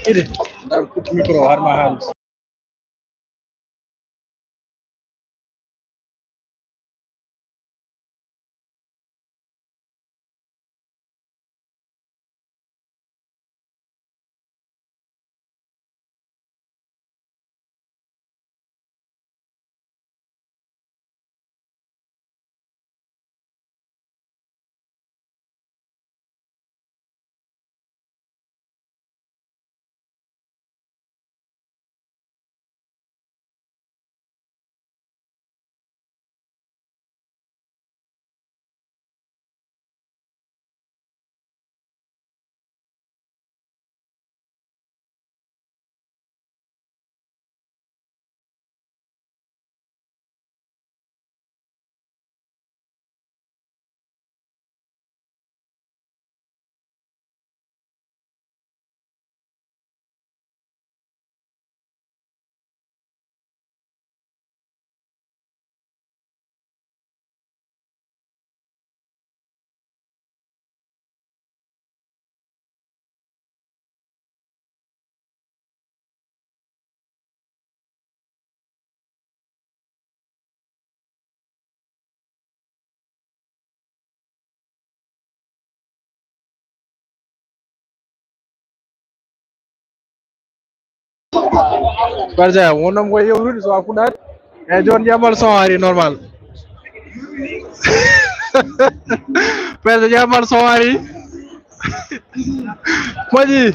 Ini, ntar mikro mahal. Perja, wonam ko yow so akunat. E jon jamal so ari normal. Perja jamal so ari. Moji.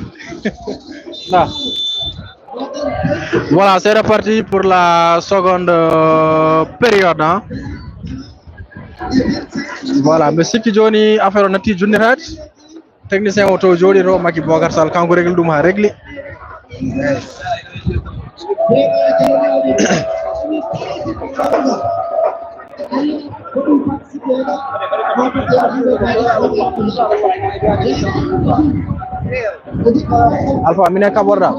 Là. Voilà, c'est reparti pour la seconde période. Hein. Voilà, mais Sikki joni affaire on nati junnirat. Technicien auto jodi ro maki Bogar Sall kanko régl dum ha régli. Alpha mine kaborda.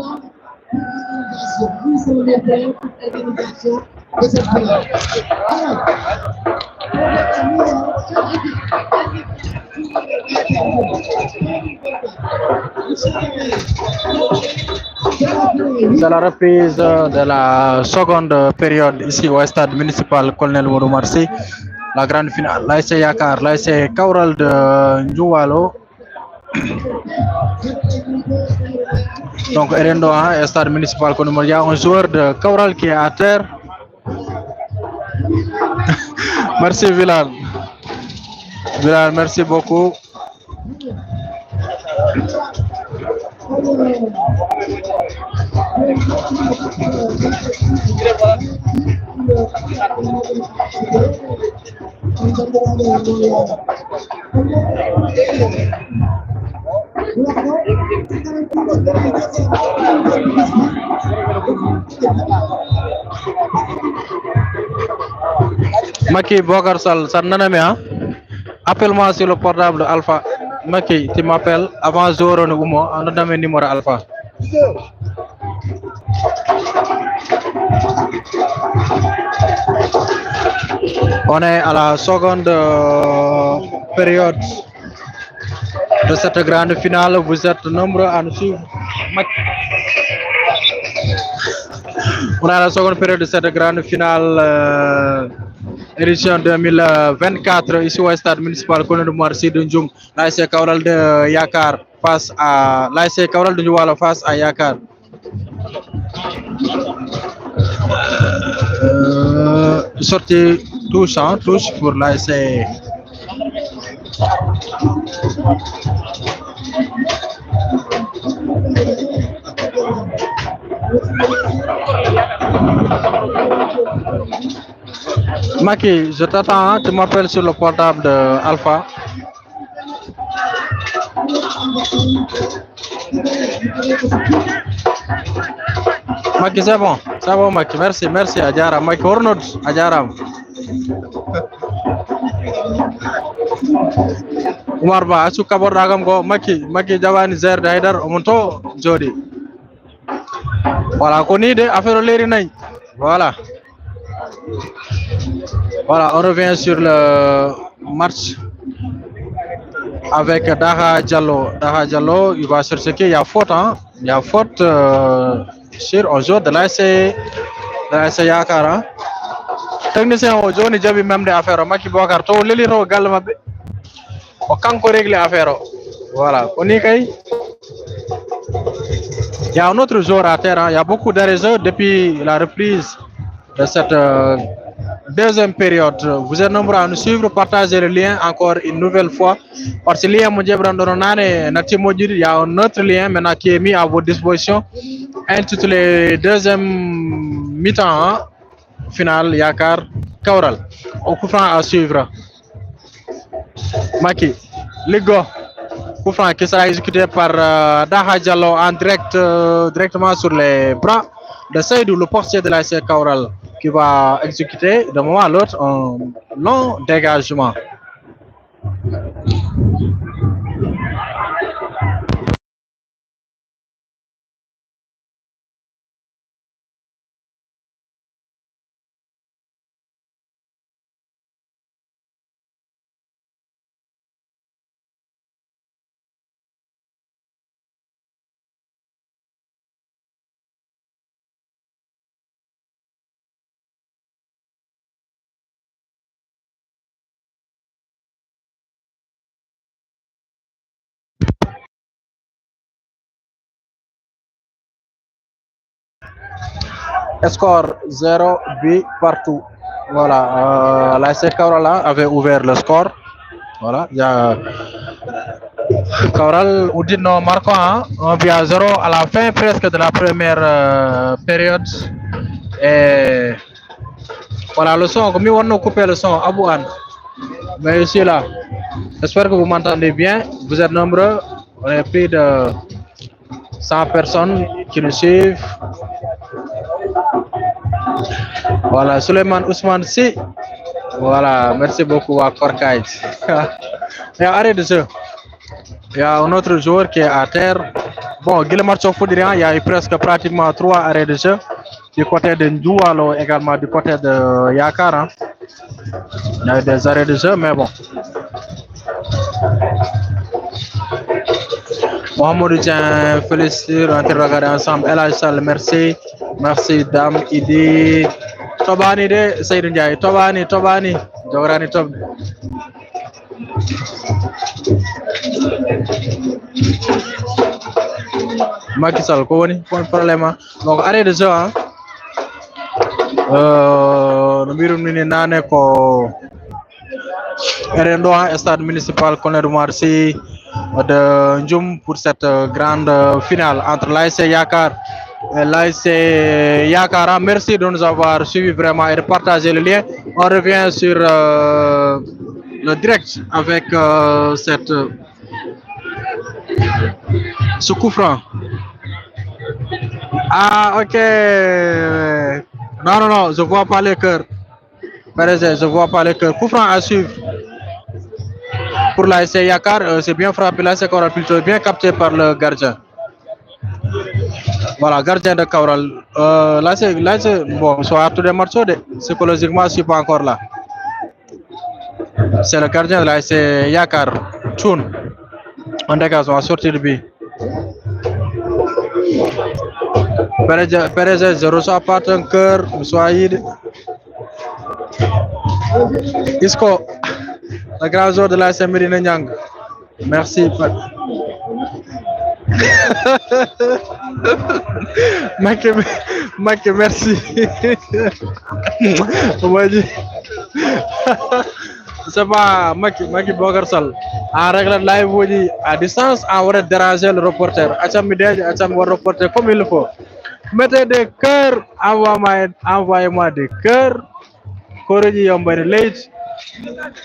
C'est la reprise de la seconde période ici au stade municipal Colonel Modou Marcy. La grande finale, l'ASC Yakar, l'ASC Kaural de Njoualo. Donc, Erendo, stade municipal, il y a un joueur de Kaural qui est à terre. Merci, Vilal. Vilal, merci beaucoup. Maki Bokar Sal, ça n'en appelle-moi sur le portable de Alpha. Maki, tu m'appelles avant Zoro Nugumo, on a donné numéro Alpha. On est à la seconde période de cette grande finale. Vous êtes nombreux à nous suivre. On est à la seconde période de cette grande finale édition 2024 ici au stade municipal Colonel Marcy de Ndioum. L'ASC Kaural de Yakar face à l'ASC Kaural de Ndioualo face à Yakar. Sortie touche pour l'ASC. Maki, je t'attends, tu m'appelles sur le portable de Alpha. Maki, c'est bon Maki, merci Adjaram. Maki, Ornod, Adjaram. Umar Ba, asu kabor dagam go Maki Javani Zer Haidar Omonto Jodi. Voilà, on est de affaire leri nañ. Voilà, on revient sur le match avec Daha Diallo. Daha Diallo, il va chercher qu'il y a faute, il y a faute sur un joueur de l'ASC Yakar. Technicien o joni jabi même de affaire Maki Bokar to leliro gal mabbe o kanko régler affaire. Voilà, on y kay. Il y a un autre joueur à terre, il y a beaucoup de raisons depuis la reprise de cette deuxième période. Vous êtes nombreux à nous suivre, partagez le lien encore une nouvelle fois. Parce que le lien, il y a un autre lien maintenant qui est mis à votre disposition, intitulé deuxième mi-temps, finale Yakar Kaural. Au coup franc à suivre. Maki, Ligo. Coup franc qui sera exécuté par Daha Diallo en direct, directement sur les bras de Seydou, le portier de l'ASC Kaural, qui va exécuter d'un moment à l'autre un long dégagement. Score 0 but partout. Voilà, l'ASC Kaural avait ouvert le score. Voilà, il y a Kaural ou dit non marquant 1 but à 0 à la fin presque de la première période. Et voilà le son, comme on a coupé le son, Abouan. Mais je suis là. J'espère que vous m'entendez bien. Vous êtes nombreux. On est plus de 100 personnes qui nous suivent. Voilà, Suleiman Ousmane Si. Voilà, merci beaucoup à Korkait. Il y a arrêt de jeu. Il y a un autre joueur qui est à terre. Bon, Guillemard Foudrian, il y a eu presque pratiquement 3 arrêts de jeu. Du côté de Ndoualo, également du côté de Yakar. Il y a eu des arrêts de jeu, mais bon. Mohamed Dien, félicite, on va regarder ensemble. El Sal, merci. Merci, Dame Idi. Tobani de Seydou Ndiaye. Tobani. Jograni Tob. Macky Sall ko woni kon problème ah. Donc arrêt de jeu hein. No mbirum ni nane ko Erendo stade municipal Colonel Oumar Sy de Ndioum pour cette grande finale entre l'ASC Yakar et l'ASC Yakara. Merci de nous avoir suivis vraiment et de partager le lien. On revient sur le direct avec ce coup franc. Ah, ok. Non, je vois pas les cœurs. Je vois pas les cœurs. Coup franc à suivre. Pour l'ASC Yakar, c'est bien frappé. L'ASC Kaural plutôt bien capté par le gardien. Voilà, gardien de Kaural. Bon, soit à tous les morceaux, psychologiquement, je ne suis pas encore là. C'est le gardien de l'ASC Yakar. Tchoun. On dégage, on va sortir de but. Perez, je reçois pas ton cœur, Moussouaïd. Isco, le grand joueur de l'ASC Médina Niang. Merci. Mike, merci. C'est pas Maki Bogarsal. En règle live à distance, on va déranger le reporter. Acham reporter comme il faut. Mettez des cœurs, envoyez-moi des cœurs.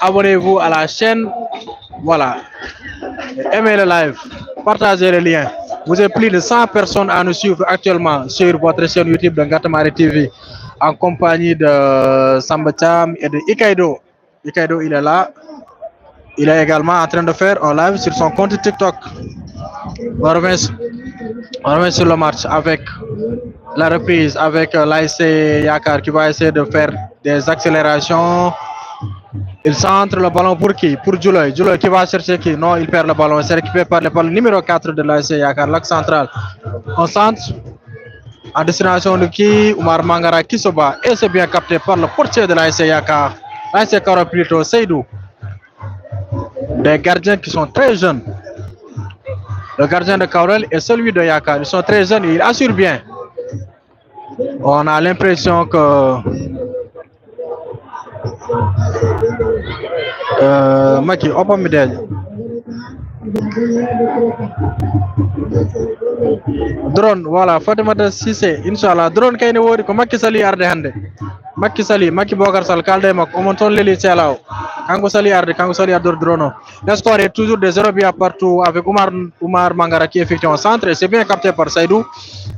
Abonnez-vous à la chaîne. Voilà. Aimez le live. Partagez le lien. Vous êtes plus de 100 personnes à nous suivre actuellement sur votre chaîne YouTube de Ngatamari TV en compagnie de Samba Cham et de Ikaido. Ikaido, il est là. Il est également en train de faire un live sur son compte TikTok. On revient sur le match avec la reprise, avec l'ASC Yakar qui va essayer de faire des accélérations. Il centre le ballon pour qui? Pour Djouloy. Djouloy qui va chercher qui? Non, il perd le ballon. C'est récupéré par le ballon numéro 4 de l'ASC Yakar, l'axe central. On centre en destination de qui? Oumar Mangara qui se bat. Et c'est bien capté par le portier de l'ASC Yakar. L'ASC Yakar plutôt, Seydou. Des gardiens qui sont très jeunes. Le gardien de Kaural et celui de Yakar. Ils sont très jeunes et ils assurent bien. On a l'impression que Maki, open midel. Drone, voilà, Fatimata Cissé, Inch'Allah. Drone kayne wori ko Macky Sall arde hande. Macky Bogarsal kalde mak o mon ton leli celaw. Kango Sall arde drone. Le score est toujours de 0 bien partout avec Oumar Mangara qui effectue un centre et c'est bien capté par Saïdou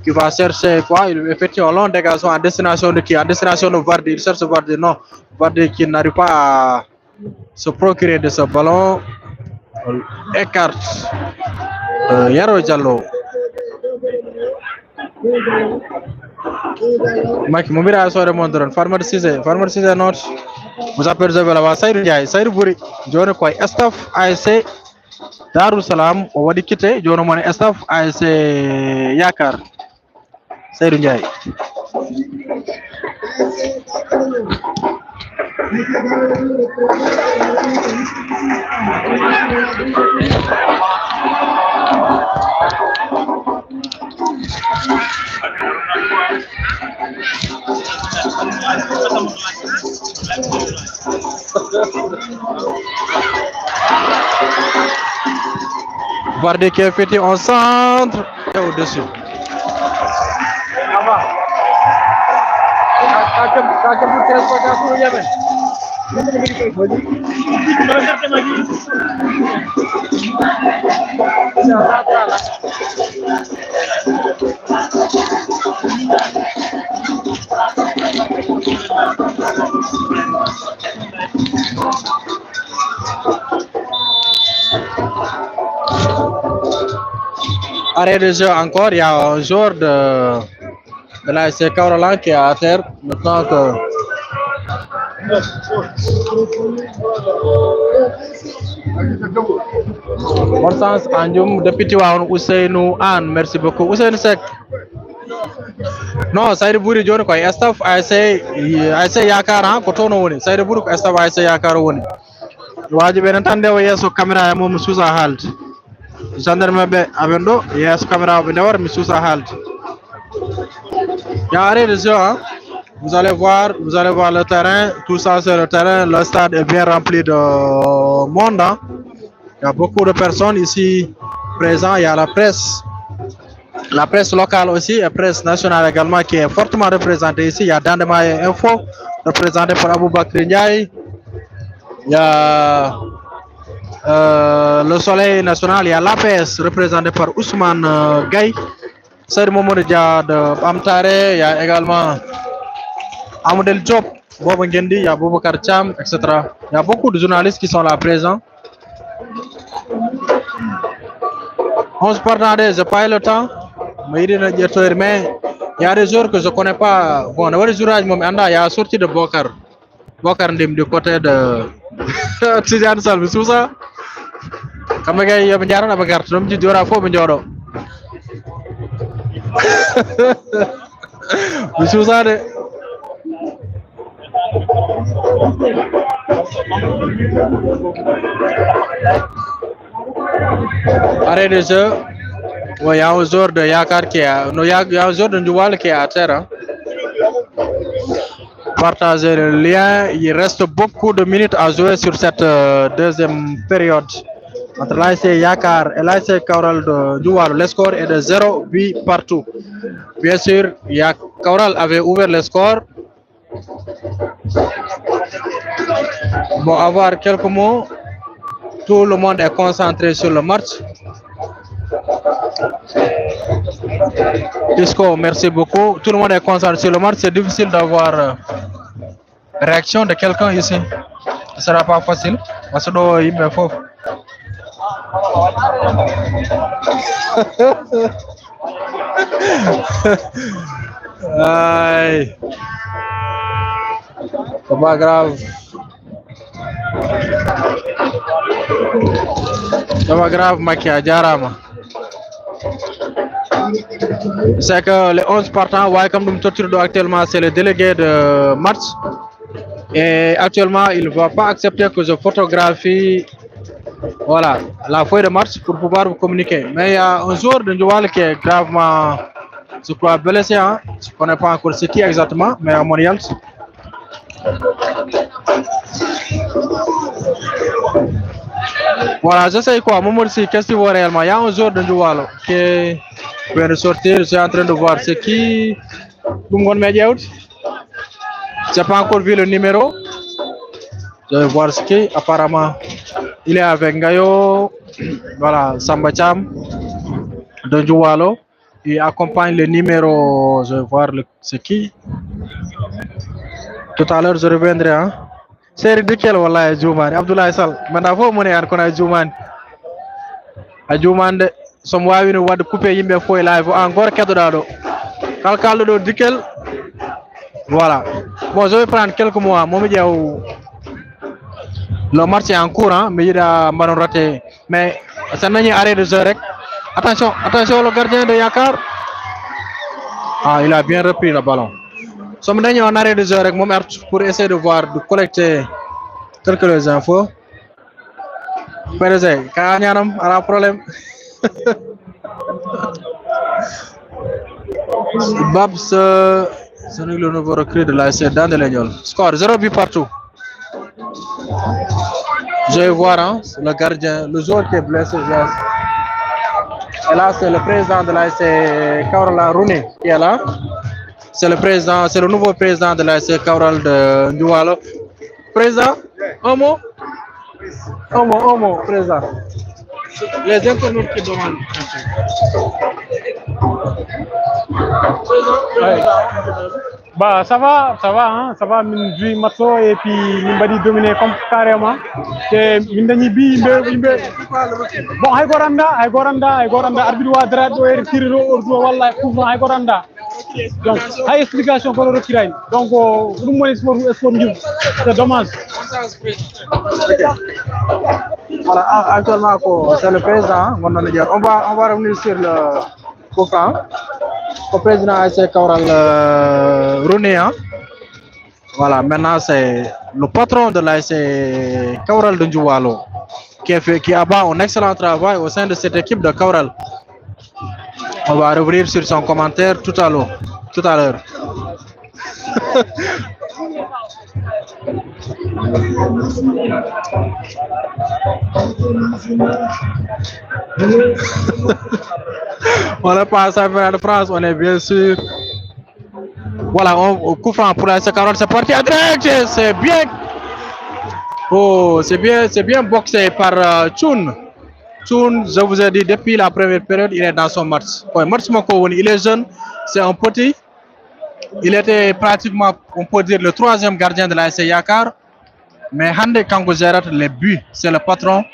qui va chercher quoi? Il effectue un long dégagement en destination de qui? En destination de Vardy. Il cherche Vardy, non. Vardy qui n'arrive pas à se procurer de ce ballon. Écarte Yaro Diallo. Mike Moumira Sore Mondron, Farmer Cissé note. Vous apercevez là-bas Saïdou Ndiaye, Saïdou Bouri, Jono Koy, staff ASC Darou Salam, on va quitter, Jono Mone, staff ASC Yakar. Saïdou Ndiaye. Vardy qui est fait en centre et au-dessus. Arrêt de jeu encore, il y a un joueur de l'ASC Kaural qui est à terre maintenant que Hortense Andioum depuis Tivaouane Ousseynou Anne, merci beaucoup. Ousseynou Seck. Non, Saïdou Bouri joni koy staff ASC Yakar han ko tono woni. Saïdou Bouri ko staff ASC Yakar woni. Waji be nan tan dewo yeso caméra e mom suusa halde. gendarme be abendo yes caméra be ndewar mi susa halde. Il y a arrêt de jeu, hein. Vous allez voir le terrain, tout ça c'est le terrain, le stade est bien rempli de monde, hein. Il y a beaucoup de personnes ici présentes, il y a la presse locale aussi et presse nationale également qui est fortement représentée ici. Il y a Dandemaye Info, représenté par Aboubakr Ndiaye. Il y a le Soleil National, il y a l'APS représenté par Ousmane Gaye. Saïd Mamadou Dia de Amtare, il y a également Amadel Diop, Bobo Ngendi, il y a Boubacar Cham, etc. Il y a beaucoup de journalistes qui sont là présents. 11 partants, je n'ai pas eu le temps. Mais il y a des jours que je ne connais pas. Bon, il y a sorti de Bokar. Bokar Ndim du côté de Tidiane Salvi Sousa. Comme il y a une jarre à Bakar, je me dis, il y aura faux, mais il y aura. Sousa de. Arrêt de jeu. Il y a un joueur de Yakar qui est. Il y a un joueur de Ndoual qui est à terre. Hein. Partager le lien. Il reste beaucoup de minutes à jouer sur cette deuxième période. Entre l'ASC Yakar et l'ASC Kaural de Ndoual, le score est de 0 but partout. Bien sûr, Kaural avait ouvert le score. Bon, avoir quelques mots. Tout le monde est concentré sur le match. Disco, merci beaucoup. Tout le monde est concentré sur le match. C'est difficile d'avoir réaction de quelqu'un ici. Ce ne sera pas facile. Parce que il me faut. Aïe. C'est pas grave. C'est pas grave, Makia Djarama. C'est que les 11 partants, comme nous me actuellement, c'est le délégué de match. Et actuellement, il ne va pas accepter que je photographie voilà, la feuille de match pour pouvoir vous communiquer. Mais il y a un joueur de Ndoual qui est gravement, je crois, blessé. Hein? Je ne connais pas encore c'est qui exactement, mais à Montréal. Voilà, je sais quoi, Momo, qu'est-ce que tu vois réellement? Il y a un joueur de Ndoual qui vient de sortir, je suis en train de voir c'est qui. Je n'ai pas encore vu le numéro. Je vais voir ce qui est. Apparemment, il est avec Ngayo. Voilà, Samba Cham de Ndoualo. Il accompagne le numéro. Je vais voir c'est qui. Tout à l'heure, je reviendrai. Hein. C'est ridicule, Wallah, Djoumane. Abdoulaye Sall. Maintenant, il faut que Djoumane. Djoumane, son wawi no wadde coupé yimɓe fof e live encore keɗoɗa ɗo kalɗo Dikel. Voilà, bon, je vais prendre quelques mois momi ƴeew le match est en cours, hein, mais yiɗa mbaɗon raté mais ça nani arrêt de jeu rek. Attention le gardien de Yakar. Ah, il a bien repris le ballon. Somme dañi en arrêt de jeu rek moom pour essayer de voir, de collecter quelques infos. PDG ka ñaanam ala problème. Babs, c'est le nouveau recrue de l'ASC dans de l'Agnol. Score 0 but partout. Je vais voir hein, le gardien, le joueur qui est blessé. Et là, c'est le président de l'ASC Kaural Rooney qui est là. C'est le président, c'est le nouveau président de l'ASC Kaural de Ndoualo. Président, un mot, président. Les internautes qui demandent. Ouais. Bah ça va, hein, ça va, min joué matso et puis min badi dominer comme carrément. Et min dañi bi bon hay goranda arbitre wa dara do er tiriro ordo wallahi couvre hay goranda. Donc hay explication pour le retirer. Donc dum woni sport njum. C'est dommage. Voilà, actuellement c'est le président, on va revenir sur le COFA. Le président ASC Kaural Rooney. Hein. Voilà, maintenant c'est le patron de l'ASC Kaural de Ndoualo qui abat un excellent travail au sein de cette équipe de Cabral. On va revenir sur son commentaire tout à l'heure. On est pas à de France, on est bien sûr. Voilà, on coup franc pour la Cabral, c'est parti à droite, c'est bien. Oh, c'est bien boxé par Chun. Chun, je vous ai dit, depuis la première période, il est dans son match. Ouais, match Moko, il est jeune, c'est un petit. Il était pratiquement, on peut dire, le troisième gardien de la SC Yakar. Mais Hande Kango Zerat, les buts, c'est le patron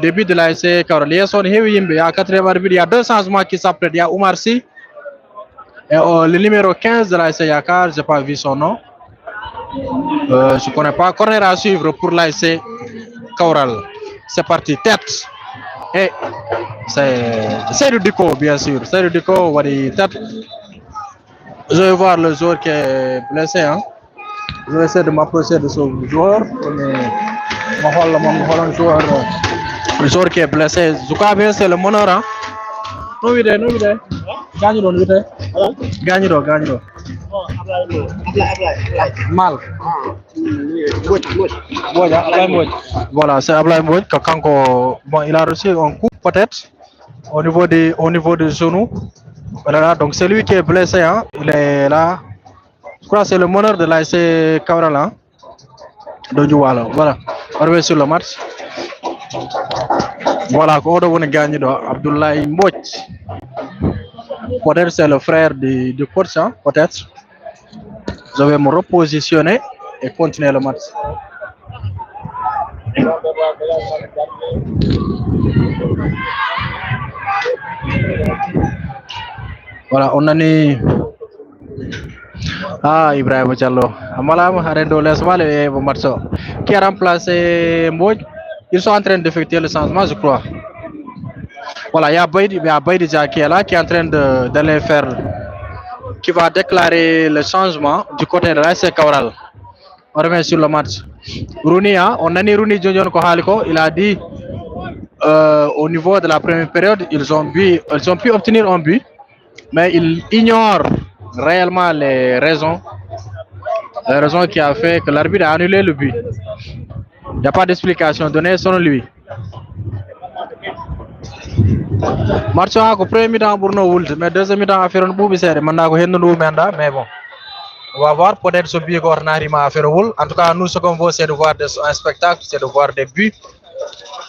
des buts de la SC Kabral. Il y a 4e arbitre, il y a 2 changements qui s'apprêtent. Il y a Oumar Sy et le numéro 15 de la SC Yakar, je n'ai pas vu son nom. Je ne connais pas. Corner à suivre pour la SC Kabral. C'est parti, tête. Et c'est le Diko, bien sûr. C'est le Diko, tête. Je vais voir le joueur qui est blessé. Hein. Je vais essayer de m'approcher de ce joueur. Le joueur qui est blessé. Zoukabe, c'est le meneur. Hein. Non, vite. Gagne. Mal. Voilà, c'est Ablaye Mbodj. Bon, il a reçu un coup, peut-être, au niveau du genou. Voilà, donc c'est lui qui est blessé, hein. Il est là. Je crois que c'est le meneur de l'ASC Cabral, hein. Voilà, on revient sur le match. Voilà, on gagne Abdoulaye Mbodj. Peut-être c'est le frère du coach, hein, peut-être. Je vais me repositionner et continuer le match. Voilà, on a mis Ibrahim Diallo. Amalam Arendo Lesmal et Bomarso qui a remplacé Mbodj. Ils sont en train d'effectuer le changement, je crois. Voilà, il y a Baïdi qui est là, qui est en train d'aller faire, qui va déclarer le changement du côté de l'ASC Cabral. On revient sur le match. Rooney, on a mis Rooney Junior Kohaliko, il a dit au niveau de la première période, ils ont pu obtenir un but. Mais il ignore réellement les raisons qui a fait que l'arbitre a annulé le but. Il n'y a pas d'explication donnée selon lui. Match au premier mi-temps pour nous, mais deuxième mi-temps a fait un bout serré. Mais bon, on va voir peut-être ce but qu'on arrive à faire. En tout cas, nous ce qu'on veut c'est de voir un spectacle, c'est de voir des buts.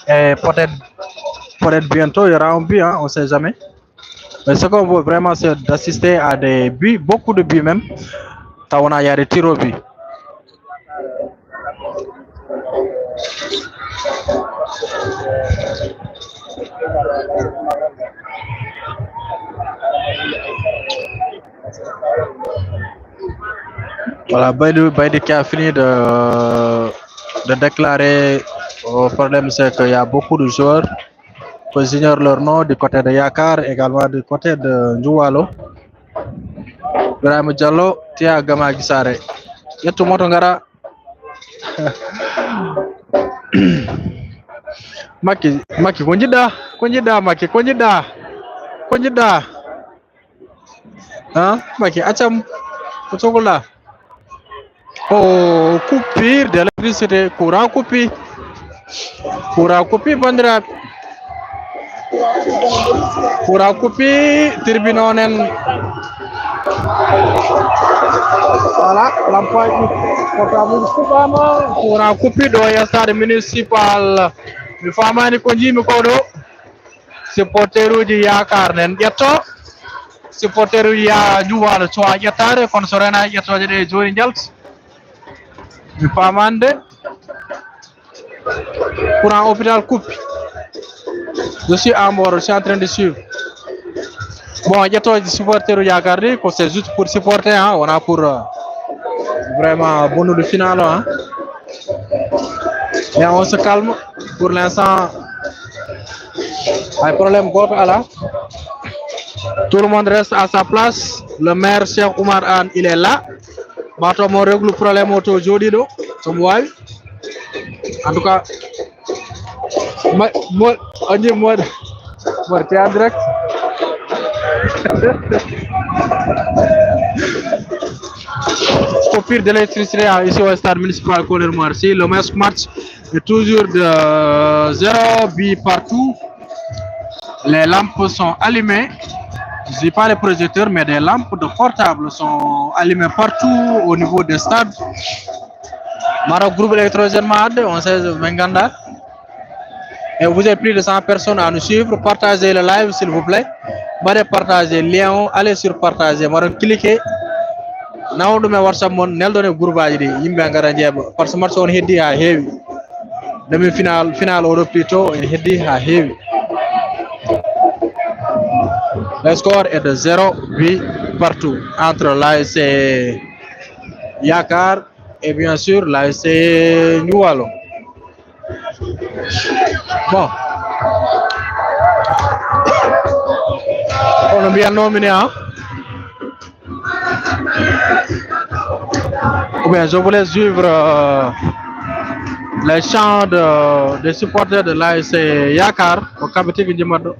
Et peut-être bientôt il y aura un but, hein, on ne sait jamais. Mais ce qu'on veut vraiment, c'est d'assister à des buts, beaucoup de buts même. Il y a des tirs au but. Voilà, Baïdi qui a fini de déclarer. Le problème, c'est qu'il y a beaucoup de joueurs qui ignorent leur nom du côté de Yakar, également du côté de Njoualo. Ibrahim Diallo, Tia Gama Gisare. Yetu Motongara. Maki, konjida, Maki, konjida. Hein, Maki, acham, Kotogola. Oh, coupure de l'électricité, courant coupé, bandira. Courant coupé, tribunal. Voilà, l'emploi portable courant coupé dans stade municipal. Mi famani ko jimi ko do supporteruji Yakar nen ƴetto supporteruji ya Juwalo cowa ƴettare kono so rena ƴettoje ɗe joni jalt mi famande courant hôpital coupe. Je suis à bord, je suis en train de suivre. Bon, ƴettoje supporteruji Yakar ɗi ko c'est juste pour supporter, hein, on a pour vraiment bonus final, hein. Mais on se calme. Pour l'instant, un problème là. Tout le monde reste à sa place. Le maire Cheikh Oumar Anne, il est là. Bato mo règle le problème auto jodi do. En tout cas, On dit moi, t'es en direct. Coupure d'électricité ici au stade municipal Colonel Marcy. Le match est toujours de 0 but partout. Les lampes sont allumées. Je ne dis pas les projecteurs, mais des lampes de portable sont allumées partout au niveau des stades. Mara groupe électrogène Mad, on sait Menganda. Et vous avez plus de 100 personnes à nous suivre. Partagez le live s'il vous plaît. Partagez le lien, allez sur partager. Cliquez. Now do me WhatsApp mon nel do groupe aji yimbe ngara jeba par ce match on heddi ha heewi demi final o plutôt en heddi ha heewi. Le score est de 0 but partout entre l'ASC Yakar et bien sûr l'ASC Nioualo. Bon, on a bien nominé hein. Bien, je voulais suivre les chants des supporters de l'ASC Yakar au Kabati Gidjimado.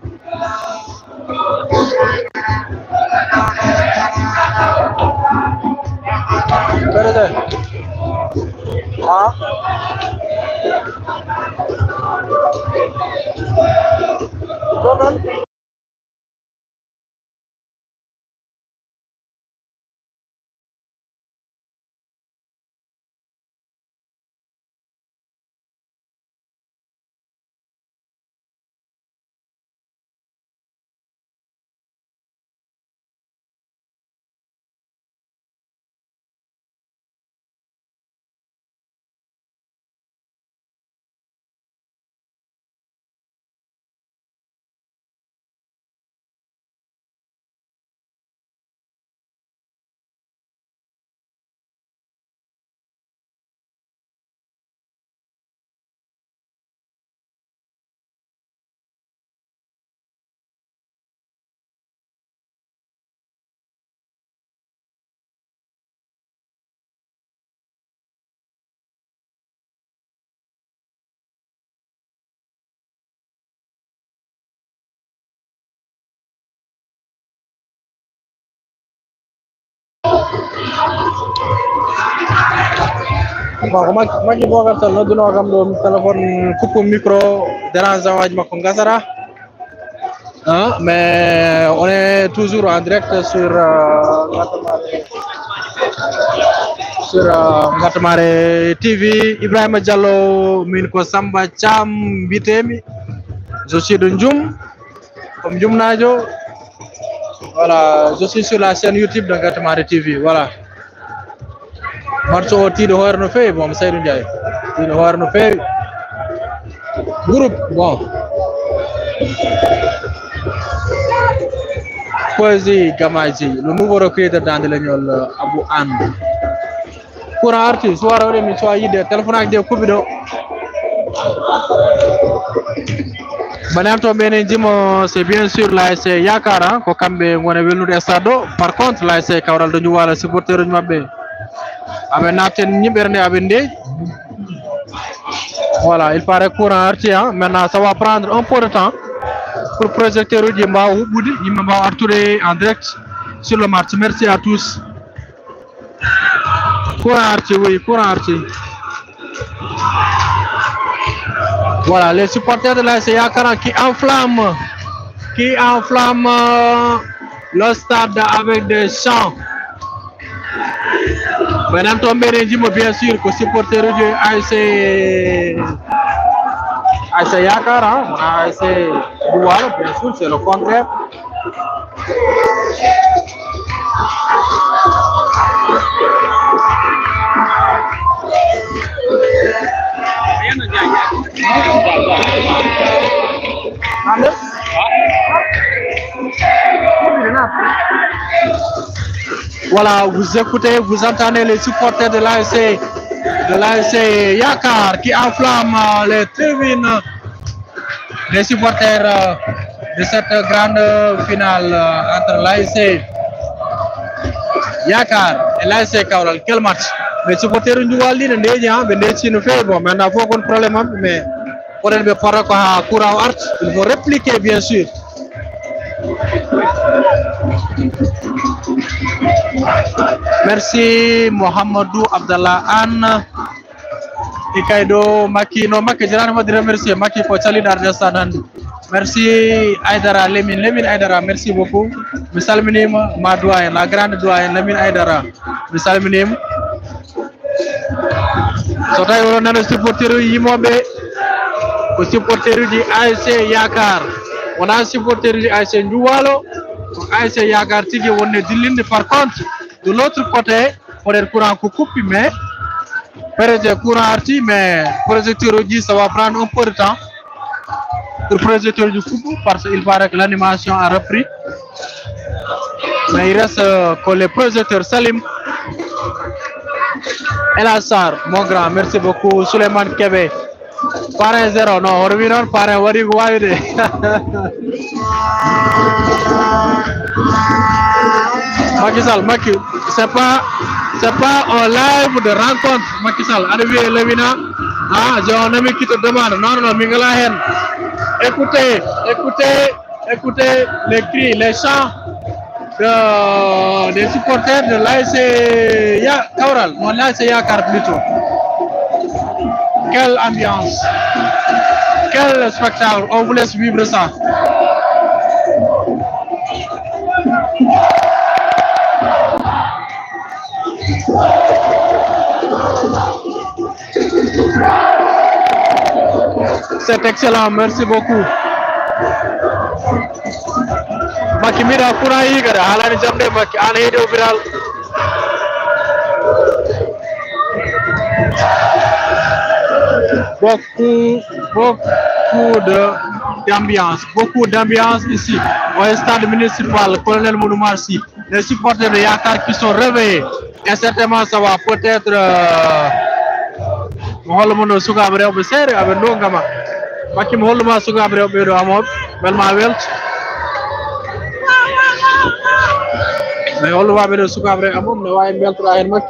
Bon, magi bogar tan noduno gam do téléphone coupe micro dérangeant waji makko gasara. Mais on est toujours en direct sur Ngatamare TV. Ibrahima Diallo min ko Samba Cham bitemi. Je suis de Ndjoum comme Ndjoum Nadio. Voilà, je suis sur la chaîne YouTube de Ngatamare TV. Voilà. Marso tiiɗo hoore no feewi bon Saydou Ndiaye tiiɗo hoore no feewi groupe bon Poésie Gamaji le nouveau recruteur dans Leñol Abou Anne courant arti so wara waɗi min so yidde téléphone aji de kuɓi ɗo banen to ɓenen jimo c'est bien sûr l'ASC Yakar ko kamɓe gona welnude stade ɗo par contre l'ASC Kawral de Ndiouwala supporteur uji mabɓe aɓe naften ñiɓɓere nde aɓe ndeeƴ. Voilà, il paraît courant arti maintenant ça va prendre un peu de temps pour projecteur uji mbawa huɓɓude yimɓe mbawa artude en direct sur le match. Merci à tous. Courant arti, oui, courant arti. Voilà, les supporters de l'ASC Yakar qui enflamment le stade avec des chants. Maintenant, tombé bien sûr que supporter de ASC Yakar, ASC Douala, bien sûr, c'est le contraire. Voilà, vous écoutez, vous entendez les supporters de l'ASC Yakar qui enflamment les tribunes des supporters de cette grande finale entre l'ASC Yakar et l'ASC Kawral. Quel match? Les supporters du Waldi ne bon, maintenant il faut qu'on problème mais onen ɓe para ko ha courant art il faut répliquer bien sûr. Merci Mohamedou Abdallah Anne ikaydo Maki no Maki jirani modi remercier Maki ko calidar desanan. Merci Aïdara Lemine Aïdara, merci beaucoup. Mi salminima ma doyen, la grande doyen Lemine Aïdara. Mi salminima. So tawi oɗon nana supporter uji yimoɓe ko supporter uji ASC Yakar, wona supporter uji ASC Njuwalo, ko ASC Yakar tigi wonne dillinde. Par contre de l'autre côté peut-être courant ko coupi, mais peut-être courant arti, mais projecteur uji ça va prendre un peu de temps pour projecteur du coupe parce qu'il paraît que l'animation a repris, mais il reste que les projecteurs. Salim El Assar, mon grand, merci beaucoup. Suleiman Kebe, parrain 0, non, on revient non, parrain, wari wayde. Macky Sall, Macky, c'est pas un live de rencontre. Macky Sall, arrivé Levina, ah, j'ai un ami qui te demande, non, Mingala Hen. Écoutez les cris, les chants des supporters de l'ASC Kaural, non, l'ASC Yakar plutôt. Quelle ambiance, quel spectacle, on vous laisse vivre ça. C'est excellent, merci beaucoup. Maki mira kuna yi gara halani jamde Maki an hede viral. Beaucoup d'ambiance ici au stade municipal Colonel Mounoumar Sy. Les supporters de Yakar qui sont réveillés, et certainement ça va peut-être Mohamed Sugabe rewɓe seere aɓe ndongama Maki mo holluma sugaɓe rewɓe ɗo amoɓe welma welto mais hollumaɓe ɗo sugaɓe rewɓe amoɓe ne wawi beltoɗa hen Makki.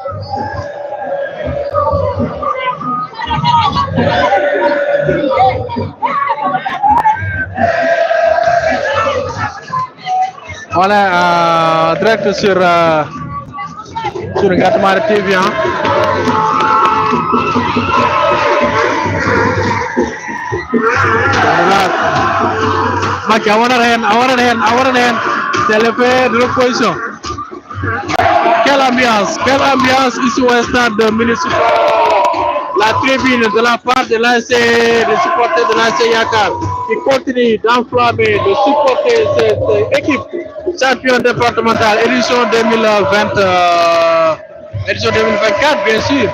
On est en direct sur Ngatamare TV. Maki, I want to hand. C'est le fait de l'opposition. Quelle ambiance ici au stade municipal. La tribune de la part de l'ASC, des supporters de l'ASC Yakar, qui continue d'enflammer, de supporter cette équipe championne départementale, édition 2024, bien sûr.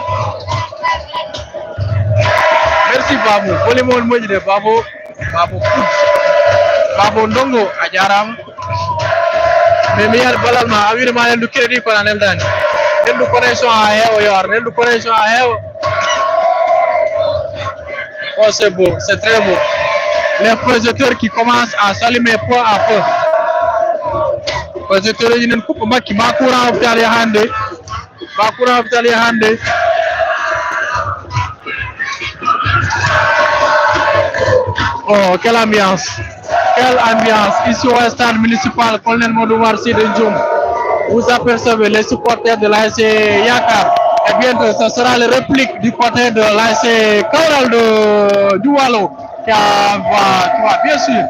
Merci Babou. Volimon Mojide, Babou Ndongo, Adjaram. Mais meilleur balalma, avir ma nendu crédit ko nan dan. Nendu connexion a hewo yor, nendu connexion a hewo. Oh, c'est beau, c'est très beau. Les projecteurs qui commencent à s'allumer peu à peu. Projecteurs yi nen coupe Makki ma courant hôpital hande. Oh, quelle ambiance ici au stade municipal Colonel Mounoumar Sy de Ndioum. Vous apercevez les supporters de l'ASC Yakar. Et bientôt ce sera la réplique du côté de l'ASC Kaural de Doualo qui va bien sûr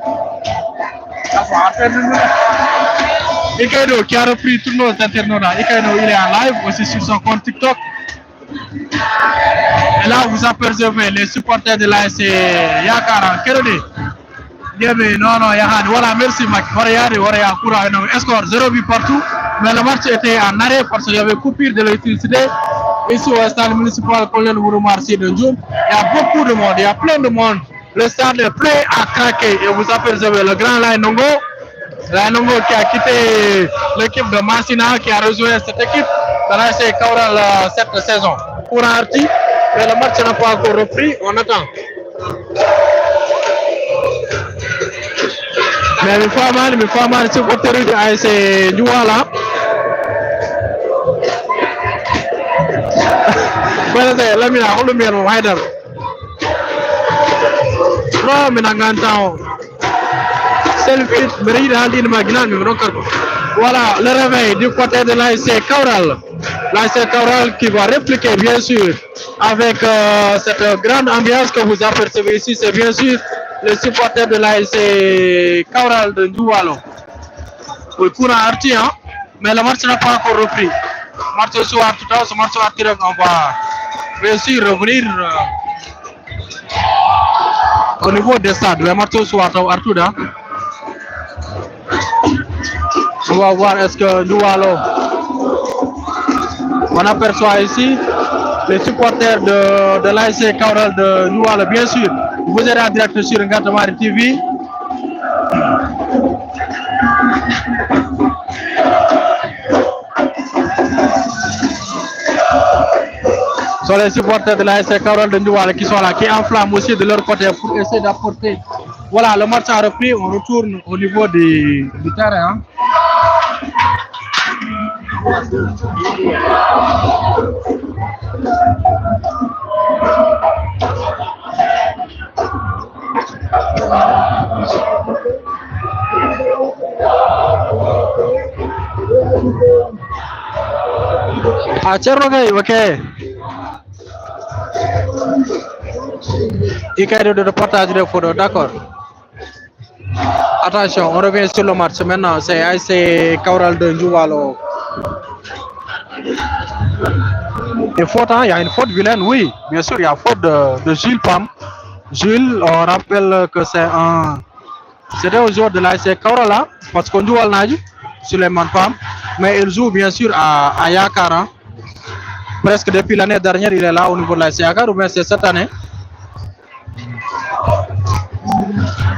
Ikaido qui a repris tous nos internautes. Ikaido il est en live aussi sur son compte TikTok. Et là vous apercevez les supporters de l'ASC Yakar. Non, Yahan, voilà, merci Mac. Waraya Koura, escore 0 but partout. Mais le match était en arrêt parce qu'il y avait coupure de l'électricité. Ici au stade municipal Colonel Mounoumar Sy de Ndioum, il y a beaucoup de monde, il y a plein de monde. Le stade est prêt à craquer. Et vous apercevez le grand Lainongo qui a quitté l'équipe de Massina, qui a rejoint cette équipe de l'ASC Kaural cette saison. Pour Arti, mais le match n'a pas encore repris, on attend. Mais mi famani supporter de ASC Douala. Voilà, Lamina, on le met en Haidar. Pro Minangantao. Voilà le réveil du côté de l'ASC Kaural. L'ASC Kaural qui va répliquer bien sûr avec cette grande ambiance que vous apercevez ici. C'est bien sûr les supporters de l'ASC Kaural de Doualo. Oui, pour Arti, hein, mais le match n'a pas encore repris. Le match ce soir, tout à l'heure, ce match on va bien sûr revenir au niveau des stades. Le match ce soir, Artuda. On va voir est-ce que Doualo, on aperçoit ici les supporters de l'ASC Kaural de Doualo, bien sûr. Vous êtes en direct sur Ngatamari TV. Ce sont les supporters de l'ASC Kaural de Doualo qui sont là, qui enflamment aussi de leur côté pour essayer d'apporter. Voilà, le match a repris, on retourne au niveau du terrain. Hein. Ah, ok. Il y a de partage de photos, d'accord. Attention, on revient sur le match maintenant. C'est ASC Kaural de Doualo. Il y a une faute vilaine, oui. Bien sûr, il y a faute de Jules Pam. Jules, on rappelle que c'était au joueur de l'ASC Kaural, parce qu'on joue à Naju, Suleiman Pam. Mais il joue bien sûr à Yakara. Presque depuis l'année dernière, il est là au niveau de l'ASC Yakara, ou bien c'est cette année.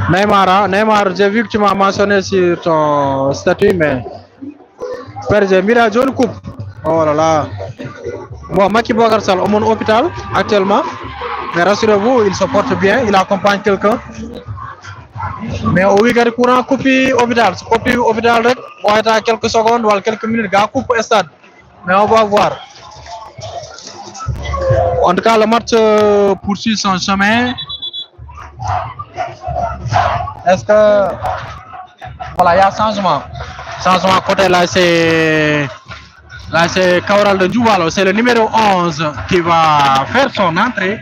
Neymar, j'ai vu que tu m'as mentionné sur ton statut, mais j'ai mis la jaune coupe. Oh là là. Bon, Maki Bogarsal, au mon hôpital actuellement. Mais rassurez-vous, il se porte bien, il accompagne quelqu'un. Mais au week-end courant, coupe hôpital. Coupe hôpital, on est à quelques secondes ou quelques minutes, il coupe au stade. Mais on va voir. En tout cas, le match poursuit son chemin. Est-ce que voilà, il y a changement côté là, c'est Kaural de Doualo, c'est le numéro 11 qui va faire son entrée.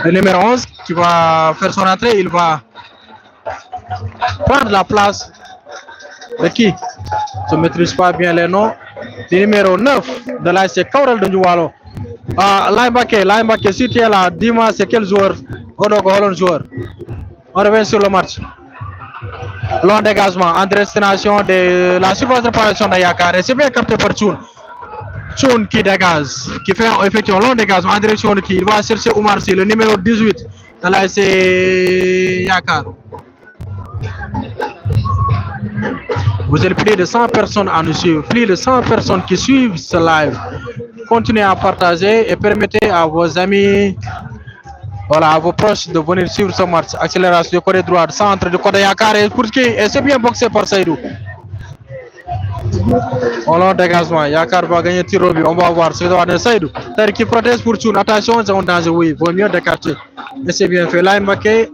Le numéro 11 qui va faire son entrée, il va prendre la place de qui? Je ne maîtrise pas bien les noms. Du numéro 9 de l'ASC Kaural de Doualo. Limbake, si tu es là, dis-moi c'est quel joueur? Joueur. On revient sur le match. Long dégagement en destination de la surface de préparation de Yakar. C'est bien capté par Tchoun qui dégage, qui fait effectivement long dégagement en direction de qui? Il va chercher Oumar Sy, le numéro 18 de l'ASC Yakar. Vous êtes plus de 100 personnes à nous suivre, plus de 100 personnes qui suivent ce live. Continuez à partager et permettez à vos amis, voilà, à vos proches de venir suivre ce match. Accélération du côté droit, centre du côté Yakar et pour qui? Et c'est bien boxé par Saïdou. Au long dégagement, Yakar va gagner tir au but. On va voir ce que Saïdou. C'est-à-dire qu'il protège pour Tchoun. Attention, c'est un danger, oui. Vaut mieux d'écarter. Et c'est bien fait. Là, Mbaké.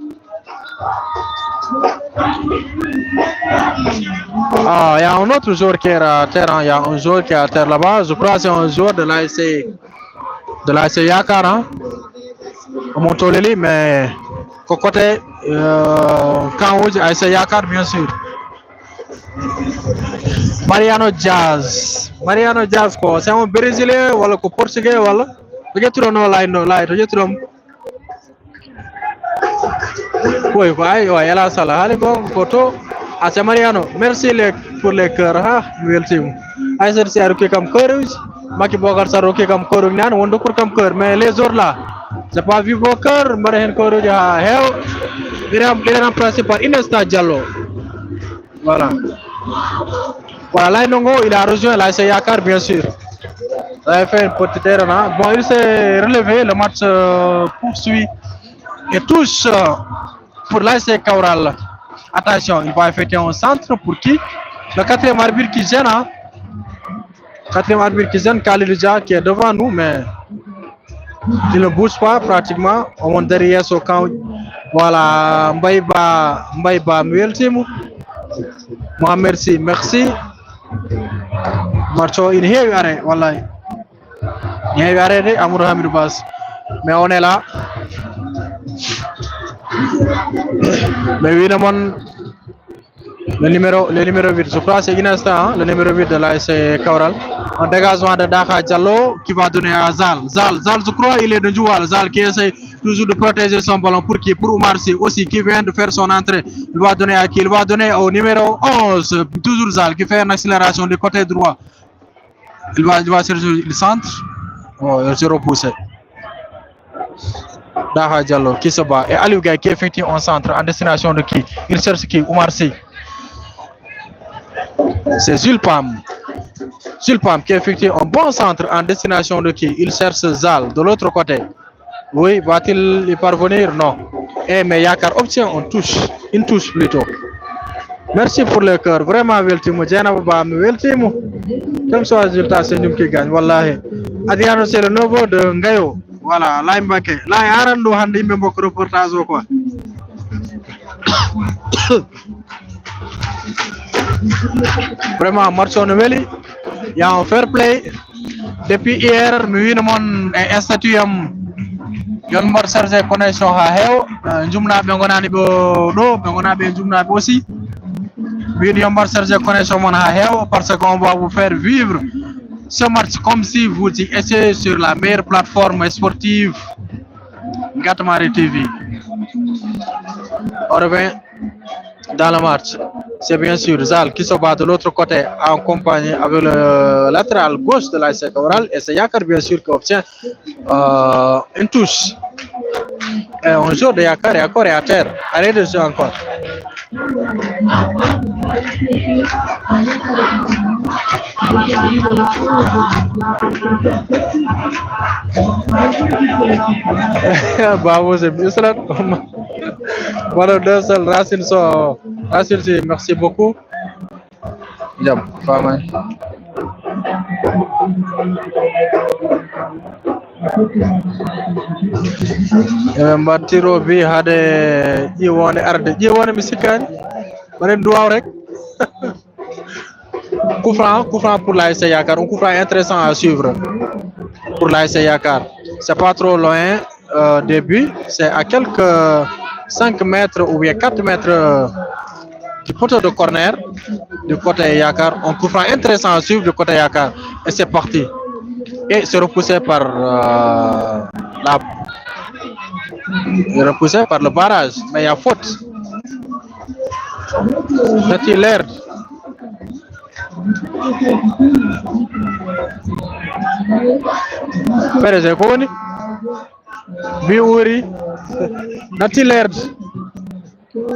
Ah, il y a un autre joueur qui est à terre. Il y a un joueur qui est à terre là-bas. Je crois que c'est un joueur de l'ASC Yakar. Hein? Montoleli, mais côté Kanouj, ASC Yakar, bien sûr. Mariano Diaz, quoi. C'est un Brésilien ou un Portugais, voilà. Regarde le nom là, regarde le nom. Oui, elle a ça là. Allez, bon, photo. Ah, c'est Mariano. Merci pour les cœurs. Ah, merci. Aïssar, c'est Aruki comme cœur. Maki Bogar, c'est Aruki comme cœur. On doit comme cœur. Mais les autres là, j'ai pas vu vos cœurs. Mariano Cœur, il est remplacé par Inesta Diallo. Voilà. Voilà, là, il a rejoint l'ASC Yakar, bien sûr. Il a fait une petite erreur. Bon, il s'est relevé. Le match poursuit et touche pour l'ASC Kaural. Attention, il va effectuer un centre pour qui? Le quatrième arbitre qui gêne. Quatrième arbitre qui gêne, Khalil Dia qui est devant nous, mais Il ne bouge pas pratiquement. On monte derrière son camp. Voilà, Mbaïba Mweltimu. Mohamed Si, merci. Marcho, il y a eu arrêt, wallahi. Il y a eu arrêt de Amour Hamidou Bass. Mais on est là. Mais évidemment, le numéro 8, je crois c'est Inesta, hein, le numéro 8 de l'AS Kaural. Un dégagement de Dakar Diallo qui va donner à Zal. Zal, je crois, il est de Joual. Zal qui essaie toujours de protéger son ballon pour qui? Pour Oumar Sy aussi, qui vient de faire son entrée. Il va donner à qui? Il va donner au numéro 11, toujours Zal, qui fait une accélération du côté droit. Il va chercher le centre. Oh, il s'est repoussé. Dakar Diallo qui se bat. Et Aliou Gaye qui effectue un centre en destination de qui? Il cherche qui? Oumar Sy. C'est Zulpam. Zulpam qui effectue un bon centre en destination de qui? Il cherche Zal de l'autre côté. Oui, va-t-il y parvenir? Non. Mais Yakar obtient une touche plutôt. Merci pour le cœur. Vraiment, Weltimu. Weltimu. Quel soit le résultat, c'est nous qui gagne. Wallahi. Adriano, c'est le nouveau de Ngayo. Voilà, là, Mbake. Là, il y a un peu de reportage. Quoi. Vraiment, Marchon Nouvelle. Il y a un fair play. Depuis hier, nous avons un statut. Yon mbar chargé connexion ha hew jumnaɓe gonani ɗo ɓe gonaɓe jumnaɓe aussi mbiɗo yon mbar chargé connexion mon ha hew parce qu'on va vous faire vivre ce match comme si vous étiez sur la meilleure plateforme sportive Gatmari TV. On revient dans le match. C'est bien sûr Zal qui se bat de l'autre côté en compagnie avec le latéral gauche de l'AS Kaural et c'est Yakar bien sûr qui obtient une touche. Et un jour de Yakar est à terre. Arrête de jouer encore. Bravo, c'est bien cela. Voilà, deux seuls Racine sont. Racine, merci beaucoup. Jam, pas mal. Mbatiro bi hade ƴiwone arde ƴiwone mi sikkani manen duwaw rek coup franc pour l'AS Yakar, un coup franc intéressant à suivre pour l'AS Yakar. C'est pas trop loin des buts, c'est à quelques 5 mètres ou bien 4 mètres du poteau de corner du côté Yakar. Un coup franc intéressant à suivre du côté Yakar et c'est parti. Et c'est repoussé par le barrage, mais il y a faute. Petit l'air. Perez Koni Biouri Nati l'air.